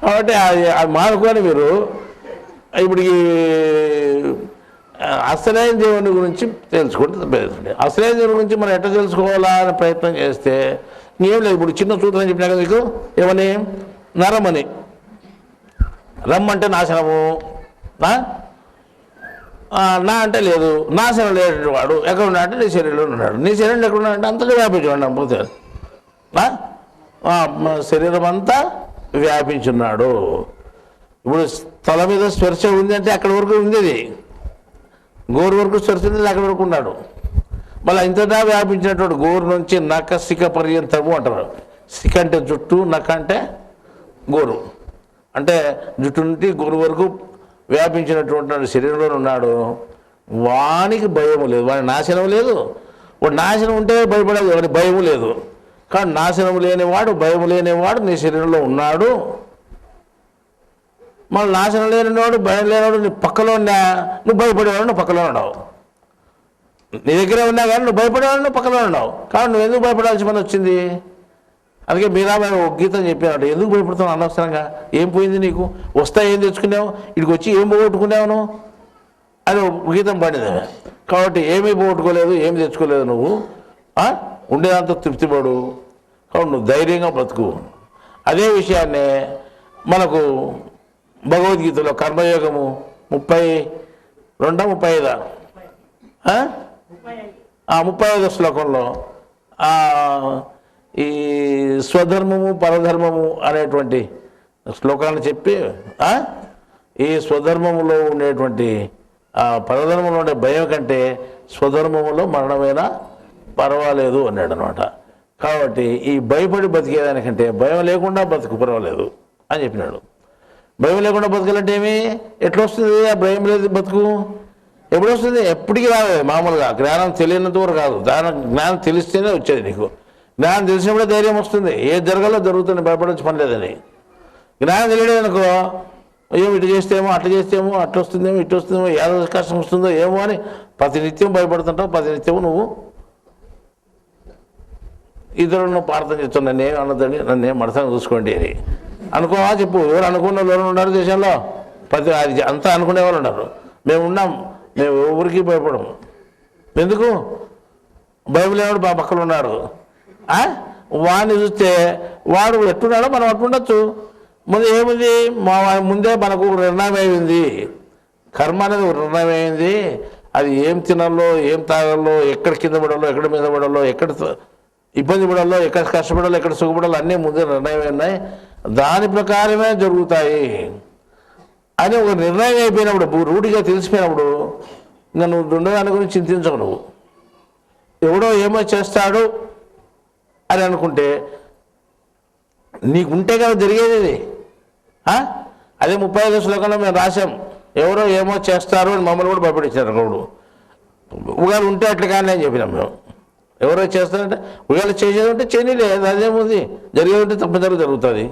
కాబట్టి అది మానుకొని మీరు ఇప్పుడు అసలైన దేవుని గురించి తెలుసుకుంటే ప్రయత్నం. అసలైన దేవుని గురించి మనం ఎట్లా తెలుసుకోవాలా అని ప్రయత్నం చేస్తే ఏం లేదు. ఇప్పుడు చిన్న సూత్రం చెప్పినా కదా మీకు, ఏమని? నరమని. రమ్ అంటే నాశనము, నా అంటే లేదు, నాశనం లేనటువంటి వాడు ఎక్కడ ఉన్నా అంటే నీ శరీరంలో ఉన్నాడు. నీ శరీరంలో ఎక్కడ ఉన్నాడంటే అంతగా వ్యాపించున్నాడు. పోతే శరీరం అంతా వ్యాపించున్నాడు. ఇప్పుడు తల మీద స్పర్శ ఉంది అంటే అక్కడి వరకు ఉంది, అది గోరు వరకు స్పర్శ ఉంది, అక్కడి వరకు ఉన్నాడు. మళ్ళీ ఇంతటా వ్యాపించినటువంటి గోరు నుంచి నక్క శిఖ పర్యంతము అంటారు. శిఖ అంటే జుట్టు, నక్క అంటే గోరు, అంటే జుట్టు నుండి గోరు వరకు వ్యాపించినటువంటి శరీరంలో ఉన్నాడు. వానికి భయము లేదు, వాని నాశనం లేదు. వాడు నాశనం ఉంటే భయపడదు, వాడి భయము లేదు. కానీ నాశనం లేనివాడు, భయం లేనివాడు నీ శరీరంలో ఉన్నాడు. మళ్ళీ నాశనం లేనివాడు, భయం లేనివాడు నీ పక్కలో ఉన్నా, నువ్వు భయపడేవాడు నువ్వు పక్కలో ఉన్నావు. నీ దగ్గర ఉన్నా కానీ నువ్వు భయపడేవాడు నువ్వు పక్కలో ఉన్నావు. కాబట్టి నువ్వు ఎందుకు భయపడాల్సి పని వచ్చింది? అందుకే మీరాబాయి ఒక గీతం చెప్పినాడు, ఎందుకు భయపడుతున్నావు అనవసరంగా? ఏం పోయింది నీకు? వస్తా ఏం తెచ్చుకున్నావు? ఇక్కడికి వచ్చి ఏం పోగొట్టుకున్నావు నువ్వు అని గీతం పడింది. కాబట్టి ఏమీ పోగొట్టుకోలేదు, ఏమి తెచ్చుకోలేదు. నువ్వు ఉండేదంతా తృప్తిపడు. కాబట్టి నువ్వు ధైర్యంగా బ్రతుకు. అదే విషయాన్నే మనకు భగవద్గీతలో కర్మయోగము 32, 35 శ్లోకంలో ఈ స్వధర్మము పరధర్మము అనేటువంటి శ్లోకాలను చెప్పి ఈ స్వధర్మములో ఉండేటువంటి పరధర్మంలో ఉండే భయం కంటే స్వధర్మములో మరణమైనా పర్వాలేదు అన్నాడు అనమాట. కాబట్టి ఈ భయపడి బతికేదానికంటే భయం లేకుండా బతుకు పర్వాలేదు అని చెప్పినాడు. భయం లేకుండా బతకాలంటే ఏమి? ఎట్లా వస్తుంది ఆ భయం లేదు బతుకు? ఎప్పుడు వస్తుంది? ఎప్పటికీ రాలేదు. మామూలుగా జ్ఞానం తెలియనంత వరకు కాదు. జ్ఞానం తెలిస్తేనే వచ్చేది నీకు. జ్ఞానం తెలిసినప్పుడే ధైర్యం వస్తుంది. ఏది జరగాలో జరుగుతుంది, భయపడవచ్చు పని లేదని. జ్ఞానం తెలియలేదు అనుకో, ఏమో ఇటు చేస్తేమో అట్లా చేస్తేమో అట్లా వస్తుందేమో ఇటు వస్తుందేమో ఏదో కష్టం వస్తుందో ఏమో అని ప్రతినిత్యం భయపడుతుంటావు. ప్రతినిత్యం నువ్వు ఇతరులను ప్రార్థన చేస్తున్నా, నేను అన్నదని నన్ను ఏం మనసాన్ని చూసుకోండి అని అనుకోవా చెప్పు. ఎవరు అనుకున్న వాళ్ళు ఉన్నారు దేశంలో? అది అంతా అనుకునే వాళ్ళు ఉన్నారు. మేము ఉన్నాం, మేము ఎవరికి భయపడము. ఎందుకు? బైబిల్ ఎవడు మా పక్కన ఉన్నాడు. వాడిని చూస్తే వాడు ఎట్టున్నాడో మనం అట్టుండొచ్చు. ముందు ఏముంది? ముందే మనకు నిర్ణయం అయింది. కర్మ అనేది నిర్ణయం అయింది. అది ఏం తినాలో, ఏం తాగాలో, ఎక్కడ కింద పడాలో, ఎక్కడ మీద పడాలో, ఎక్కడ ఇబ్బంది పడాలో, ఎక్కడ కష్టపడాలో, ఎక్కడ సుఖపడాలో అన్నీ ముందే నిర్ణయం ఉన్నాయి. దాని ప్రకారమే జరుగుతాయి అని ఒక నిర్ణయం అయిపోయినప్పుడు, రూఢిగా తెలిసిపోయినప్పుడు ఇంకా నువ్వు రెండోదాని గురించి చింతించవు. నువ్వు ఎవడో ఏమో చేస్తాడు అని అనుకుంటే నీకుంటే కదా జరిగేది. అదే 35 శ్లోకంలో మేము రాసాం, ఎవరో ఏమో చేస్తారు అని మమ్మల్ని కూడా భయపడించారు. ఒకడు ఒకవేళ ఉంటే అట్లా కానీ అని చెప్పినాం మేము. ఎవరో చేస్తారంటే ఒకవేళ చేసేది ఉంటే చేయలేదు, అదేముంది, జరిగేది ఉంటే తప్పనిసరిగా జరుగుతుంది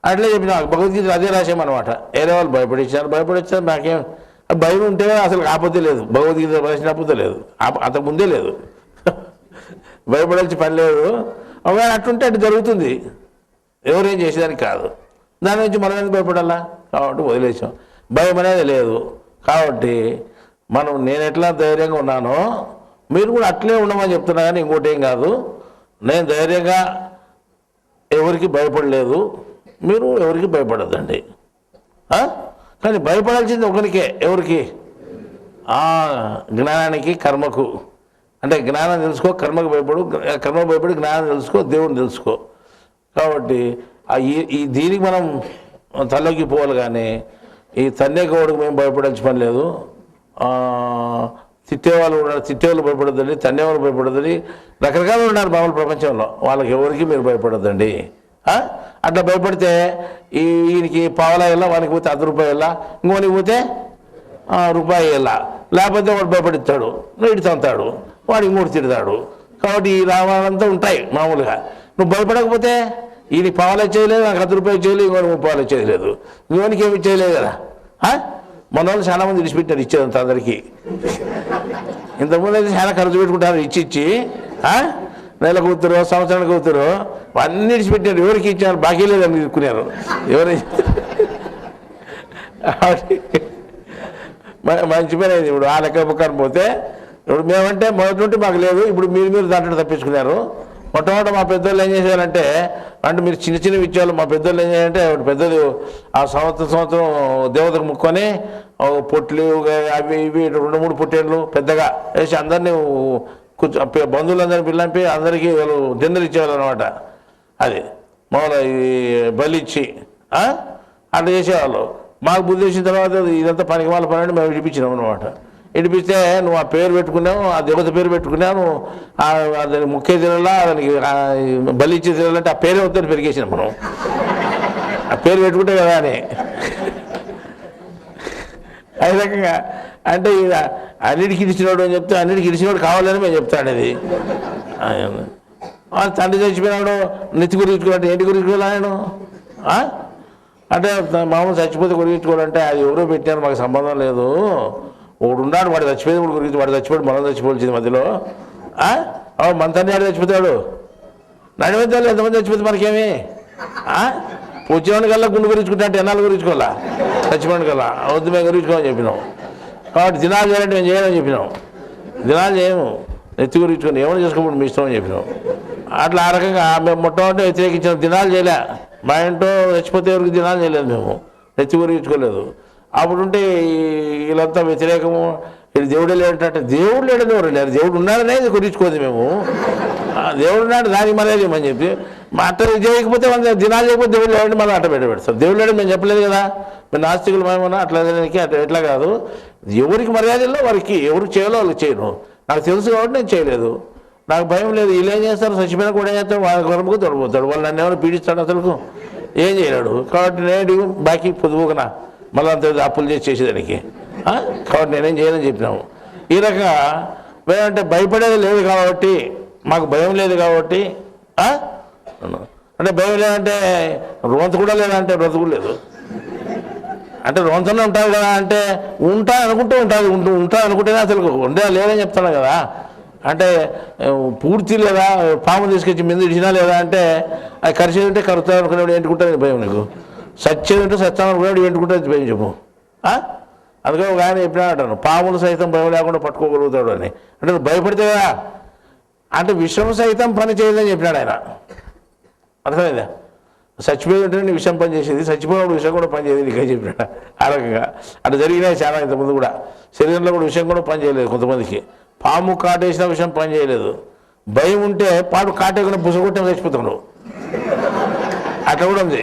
అట్లే చెప్పిన. భగవద్గీత అదే రాసామన్నమాట. వేరే వాళ్ళు భయపడించారు. నాకేం భయం ఉంటే అసలు ఆపత్తి లేదు. భగవద్గీత రాసిన ఆపత్తి లేదు, అంతకుముందే లేదు. భయపడాల్సి పని లేదు. ఒకవేళ అట్టుంటే అటు జరుగుతుంది, ఎవరేం చేసేదానికి కాదు. దాని నుంచి మనం ఎందుకు భయపడాలా? కాబట్టి వదిలేసాం. భయం అనేది లేదు. కాబట్టి నేను ఎట్లా ధైర్యంగా ఉన్నానో మీరు కూడా అట్లే ఉండమని చెప్తున్నా. కానీ ఇంకోటి ఏం కాదు, నేను ధైర్యంగా ఎవరికి భయపడలేదు, మీరు ఎవరికి భయపడద్దండి. కానీ భయపడాల్సింది ఒకరికే. ఎవరికి? జ్ఞానానికి, కర్మకు. అంటే జ్ఞానం తెలుసుకో, కర్మకు భయపడు, కర్మ భయపడి జ్ఞానం తెలుసుకో, దేవుని తెలుసుకో. కాబట్టి దీనికి మనం తల్లోకి పోవాలి. కానీ ఈ తన్నే గౌడుకు మేము భయపడాల్సిన పని లేదు. తిట్టేవాళ్ళు ఉన్నారు, తిట్టేవాళ్ళు భయపడద్దండి, తండేవాళ్ళు భయపడద్దని రకరకాలు ఉన్నారు మామూలు ప్రపంచంలో. వాళ్ళకి ఎవరికి మీరు భయపడద్దండి. అట్లా భయపడితే ఈయనకి పావలా వెళ్ళా, వానికి పోతే ₹10 వెళ్ళా, ఇంకోనికి పోతే రూపాయి వెళ్ళా, లేకపోతే వాడు భయపడిస్తాడు, ఇటు తంతాడు, వాడు ఇంకోటి తిడతాడు. కాబట్టి ఈ రావాలంతా ఉంటాయి మామూలుగా. నువ్వు భయపడకపోతే ఈయనకి పావలా చేయలేదు, నాకు ₹10 చేయలేదు, ఇంకోటి ₹30 చేయలేదు, ఇంకోనికి ఏమి చేయలేదు కదా. మన వాళ్ళు చాలామంది విడిచిపెట్టారు ఇచ్చేదంత అందరికీ. ఇంతకుముందు అయితే చాలా ఖర్చు పెట్టుకుంటారు ఇచ్చి నెల కూతురు సంవత్సరానికి కూతురు అన్నీ విడిచిపెట్టారు. ఎవరికి ఇచ్చారు బాకీ లేదని తీసుకున్నారు ఎవరు. మంచి పని అయింది. ఇప్పుడు ఆ లెక్క ప్రకారం పోతే ఇప్పుడు మేమంటే మొదటి నుండి మాకు లేదు, ఇప్పుడు మీరు దాంట్లో తప్పించుకున్నారు. మొట్టమొదటి మా పెద్దోళ్ళు ఏం చేశారంటే, అంటే మీరు చిన్న చిన్న విషయాలు మా పెద్దోళ్ళు ఏం చేయాలంటే పెద్దది ఆ సంవత్సరం దేవతకు ముక్కొని పొట్లు అవి ఇవి 2-3 పొట్టేళ్ళు పెద్దగా వేసి అందరినీ బంధువులందరినీ పిల్లంపి అందరికీ వాళ్ళు డిన్నర్ ఇచ్చేవాళ్ళు అనమాట. అది మామూలు బలిచ్చి అట్లా చేసేవాళ్ళు. మాకు బుద్ధి వచ్చిన తర్వాత ఇదంతా పనికి వాళ్ళ పని మేము విడిపించినాం అనమాట. ఇడిపిస్తే నువ్వు ఆ పేరు పెట్టుకున్నావు, ఆ దేవత పేరు పెట్టుకున్నావు, దానికి ముఖ్య తిరలా, దానికి బలి ఇచ్చే తిరలంటే ఆ పేరే వద్దని పెరిగేసినాం మనం. ఆ పేరు పెట్టుకుంటే కదా అని. అదే రకంగా అంటే ఇక అన్నిటికి ఇడిచినోడు అని చెప్తే అన్నిటికి ఇడిచినోడు కావాలని మేము చెప్తాను. అది తండ్రి చచ్చిపోయినాడు నెత్తి గురించుకోవాలంటే ఏంటి గురించుకోవాలి ఆయన అంటే మామూలు చచ్చిపోతే గురించుకోవాలంటే అది ఎవరో పెట్టినారు, మాకు సంబంధం లేదు. ఒకడు ఉన్నాడు, వాడు చచ్చిపోయింది, వాడు గురించి వాడు చచ్చిపోయాడు, మనం చచ్చిపోవాల్సింది మధ్యలో. మన తండ్రి ఆడు చచ్చిపోతాడు, నడిమధ్యాలు ఎంతమంది చచ్చిపోతే మనకేమి. వచ్చేవాడి కల్లా గుండు గురించుకుంటా అంటే ఎన్నాళ్ళు గురించుకోవాలా, చచ్చిపోయాడు కల్లా వద్దు మేము గురించుకోమని చెప్పినాం. కాబట్టి దినాలు చేయాలంటే మేము చేయమని చెప్పినాం. దినాలు చేయము, నెత్తి గురించుకొని ఏమైనా చేసుకోమని మీ ఇష్టం అని చెప్పినాం. అట్లా ఆ రకంగా మేము మొట్టమొదటి వ్యతిరేకించిన దినాలు చేయలే. మా ఇంట్లో చచ్చిపోతే ఎవరికి దినాలు చేయలేదు, మేము నెత్తి గురించుకోలేదు. అప్పుడు ఉంటే వీళ్ళంతా వ్యతిరేకము, ఇది దేవుడే లేడంటే దేవుడు లేడని ఎవరు లేరు, దేవుడు ఉన్నాడనే ఇది గురించుకోదు మేము. దేవుడు ఉన్నాడు దానికి మర్యాద ఏమని చెప్పి మా అట్ట చేయకపోతే మన దినాలు చేయకపోతే దేవుడు లేడండి మళ్ళీ అట్ట పెడతారు. దేవుడు లేడని మేము చెప్పలేదు కదా, మేము నాస్తికులు మేమన్నా అట్లా ఎట్లా కాదు. ఎవరికి మర్యాద ఇల్లో వారికి, ఎవరికి చేయాలో వాళ్ళకి చేయను. నాకు తెలుసు కాబట్టి నేను చేయలేదు, నాకు భయం లేదు. వీళ్ళు ఏం చేస్తారు, చచ్చిపోయినా కూడా ఏం చేస్తారు, వాళ్ళ కొరకు దొరికిపోతాడు, వాళ్ళు నన్ను ఎవరు పీడిస్తాడు, అసలు ఏం చేయలేడు. కాబట్టి నేను బాకీ పొదుపుకున్నా మళ్ళీ అంత అప్పులు చేసేదానికి. కాబట్టి నేనేం చేయదని చెప్పినాము. ఈ రకంగా మేమంటే భయపడేది లేదు కాబట్టి, మాకు భయం లేదు కాబట్టి. అంటే భయం లేదంటే రోంత కూడా లేదంటే బ్రతుకు లేదు అంటే రోంతనే ఉంటుంది కదా అంటే ఉంటా అనుకుంటూ ఉంటా అనుకుంటేనే అసలు ఉండే లేదని చెప్తాను కదా. అంటే పూర్తి లేదా పాము తీసుకొచ్చి మీద ఇచ్చినా లేదా అంటే అది కరిచేది ఉంటే కరుతా అనుకునేవాడు ఏంటుకుంటుంది భయం, నీకు సచ్చేది ఉంటే సత్యం అనుకునేవాడు ఏంటుకుంటుంది భయం చెప్పు. అందుకని ఒక ఆయన చెప్పినా అంటాను, పాములు సైతం భయం లేకుండా పట్టుకోగలుగుతాడు అని. అంటే నువ్వు భయపడితే కదా అంటే విషం సైతం పని చేయలేదని చెప్పినాడు ఆయన. అర్థమైందా, చచ్చిపోయి ఉంటే నీ విషయం పని చేసేది, చచ్చిపోయినప్పుడు విషయం కూడా పని చేయదు నీకని చెప్పినాడు. ఆ రకంగా అటు జరిగినాయి చాలా. ఇంతకుముందు కూడా శరీరంలో కూడా విషయం కూడా పని చేయలేదు కొంతమందికి. పాము కాటేసిన విషయం పని చేయలేదు. భయం ఉంటే పాడు కాటేకుండా బుసగొట్టే చచ్చిపోతాడు, అట్లా కూడా ఉంది.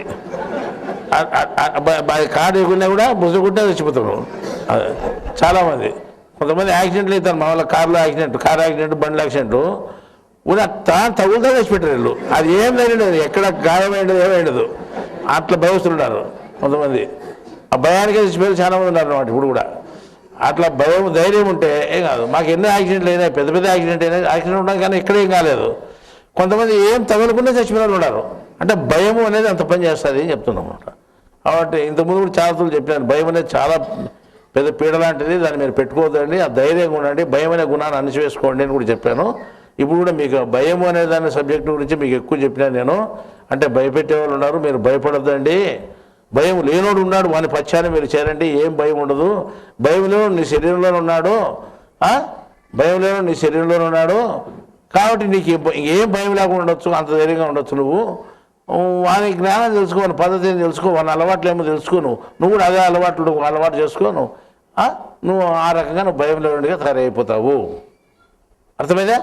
కాటేయకుండా కూడా బుసగొట్టే చచ్చిపోతాడు చాలామంది. కొంతమంది యాక్సిడెంట్లు అవుతారు, మా వాళ్ళ కారు యాక్సిడెంట్ బండ్ల యాక్సిడెంట్ కూడా తగులుతా చచ్చిపెట్టారు వీళ్ళు. అది ఏం లేదు, ఎక్కడ గాయమైండదు ఏమైండదు, అట్లా భయస్తున్నారు కొంతమంది. ఆ భయానికే చచ్చిపోయి చాలా మంది ఉన్నారు అన్నమాట ఇప్పుడు కూడా. అట్లా భయం ధైర్యం ఉంటే ఏం కాదు. మాకు ఎన్నో యాక్సిడెంట్లు అయినాయి, పెద్ద యాక్సిడెంట్ అయినాయి, యాక్సిడెంట్ ఉన్నాయి కానీ ఎక్కడ ఏం కాలేదు. కొంతమంది ఏం తగలకుండా చచ్చిపోయిన ఉన్నారు. అంటే భయము అనేది అంత పని చేస్తుంది అని చెప్తున్నాం అన్నమాట. కాబట్టి ఇంతకుముందు కూడా చాలా చెప్పాను, భయం అనేది చాలా పెద్ద పీడ లాంటిది, దాన్ని మీరు పెట్టుకోవద్దండి, ఆ ధైర్యంగా ఉండండి, భయం అనే గుణాన్ని అణిచివేసుకోండి అని కూడా చెప్పాను. ఇప్పుడు కూడా మీకు భయం అనే దాని సబ్జెక్టు గురించి మీకు ఎక్కువ చెప్పినాను నేను. అంటే భయపెట్టే వాళ్ళు ఉన్నారు, మీరు భయపడద్దండి. భయం లేనోడు ఉన్నాడు, వాని పచ్చాన్ని మీరు చేరండి, ఏం భయం ఉండదు. భయం లేనోడు నీ శరీరంలోనే ఉన్నాడు, భయం లేనోడు నీ శరీరంలోనే ఉన్నాడు. కాబట్టి నీకు ఏం భయం లేకుండా ఉండొచ్చు, అంత ధైర్యంగా ఉండొచ్చు. నువ్వు వాని జ్ఞానం తెలుసుకో, వాని పద్ధతిని తెలుసుకో, వాని అలవాట్లు ఏమో తెలుసుకో, నువ్వు కూడా అదే అలవాటు చేసుకోను. నువ్వు ఆ రకంగా నువ్వు భయం లేకుండా తయారైపోతావు. అర్థమైందా?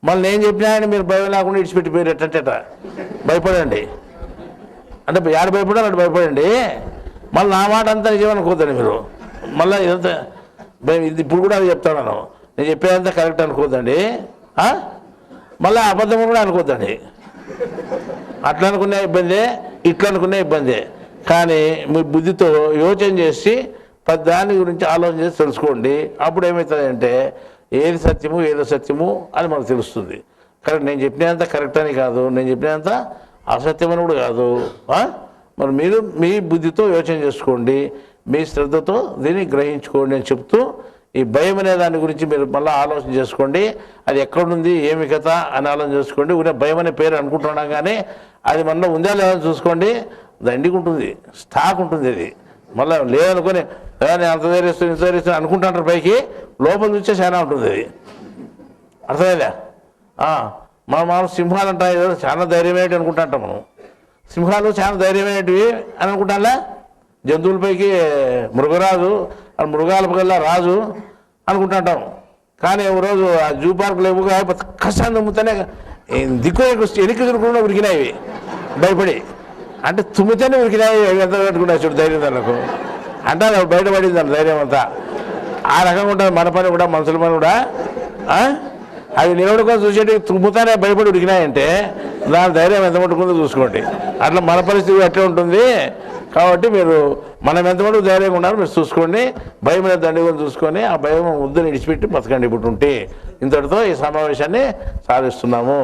మళ్ళీ నేను చెప్పినా అని మీరు భయం లేకుండా ఇడిచిపెట్టిపోయారు ఎట్టట భయపడండి. అంటే ఏడ భయపడాలి అటు భయపడండి. మళ్ళీ నా మాట అంతా నిజమనుకోద్దండి మీరు. మళ్ళీ ఇదంతా ఇప్పుడు కూడా అది చెప్తాను, నేను చెప్పేదంతా కరెక్ట్ అనుకోద్దండి, మళ్ళీ అబద్ధం కూడా అనుకోద్దండి. అట్లా అనుకునే ఇబ్బందే, ఇట్లా అనుకునే ఇబ్బందే. కానీ మీ బుద్ధితో యోచన చేసి దాని గురించి ఆలోచన చేసి తెలుసుకోండి. అప్పుడు ఏమవుతుందంటే ఏది సత్యము ఏదో సత్యము అని మనకు తెలుస్తుంది. కరెక్ట్, నేను చెప్పినంత కరెక్ట్ అని కాదు, నేను చెప్పినంత అసత్యం అని కూడా కాదు. మరి మీరు మీ బుద్ధితో యోచన చేసుకోండి, మీ శ్రద్ధతో దీన్ని గ్రహించుకోండి అని చెప్తూ, ఈ భయం అనే దాని గురించి మీరు మళ్ళీ ఆలోచన చేసుకోండి. అది ఎక్కడుంది, ఏమి కథ అని ఆలోచన చేసుకోండి. ఊరే భయం అనే పేరు అనుకుంటున్నాం కానీ అది మనలో ఉందా లేదా చూసుకోండి. దండికి ఉంటుంది, స్టాక్ ఉంటుంది. అది మళ్ళీ లేదనుకొని నేను అంత ధైర్యస్తాను ఇంత ధైర్యస్తాను అనుకుంటుంటారు, పైకి లోపల చూస్తే చాలా ఉంటుంది. అది అర్థమైందా? మనం సింహాలు అంటాయి చాలా ధైర్యమేటి అనుకుంటుంటాం. మనం సింహాలు చాలా ధైర్యమేటివి అని అనుకుంటాంలే. జంతువులపైకి మృగరాజు, మృగాలపైకల్లా రాజు అనుకుంటుంటాం. కానీ ఒక రోజు ఆ జూ పార్కులో ఏమోగా కష్టాన్ని నమ్ముతానే దిక్కు ఎనికి తిరుగుకుండా ఉరికినాయి భయపడి. అంటే తుమ్మితేనే ఉరికినాయి, ఎంత పెట్టుకున్నాయి చూడు ధైర్యం దానికి. అంటే అది బయటపడింది దాని ధైర్యం అంతా. ఆ రకంగా ఉంటుంది మన పని కూడా, మనుషుల పని కూడా. అవి నిలబడుకొని చూసేటి తుమ్ముతానే భయపడి ఉడికినాయంటే దాని ధైర్యం ఎంత మట్టుకుందో చూసుకోండి. అట్లా మన పరిస్థితి అట్లే ఉంటుంది. కాబట్టి మీరు మనం ఎంతమటుకు ధైర్యంగా ఉన్నారో మీరు చూసుకోండి. భయం అనేది దండిగా చూసుకొని ఆ భయం ముద్దుని విడిచిపెట్టి బతకండి. ఇప్పుడు ఉంటే ఇంతటితో ఈ సమావేశాన్ని సాధిస్తున్నాము.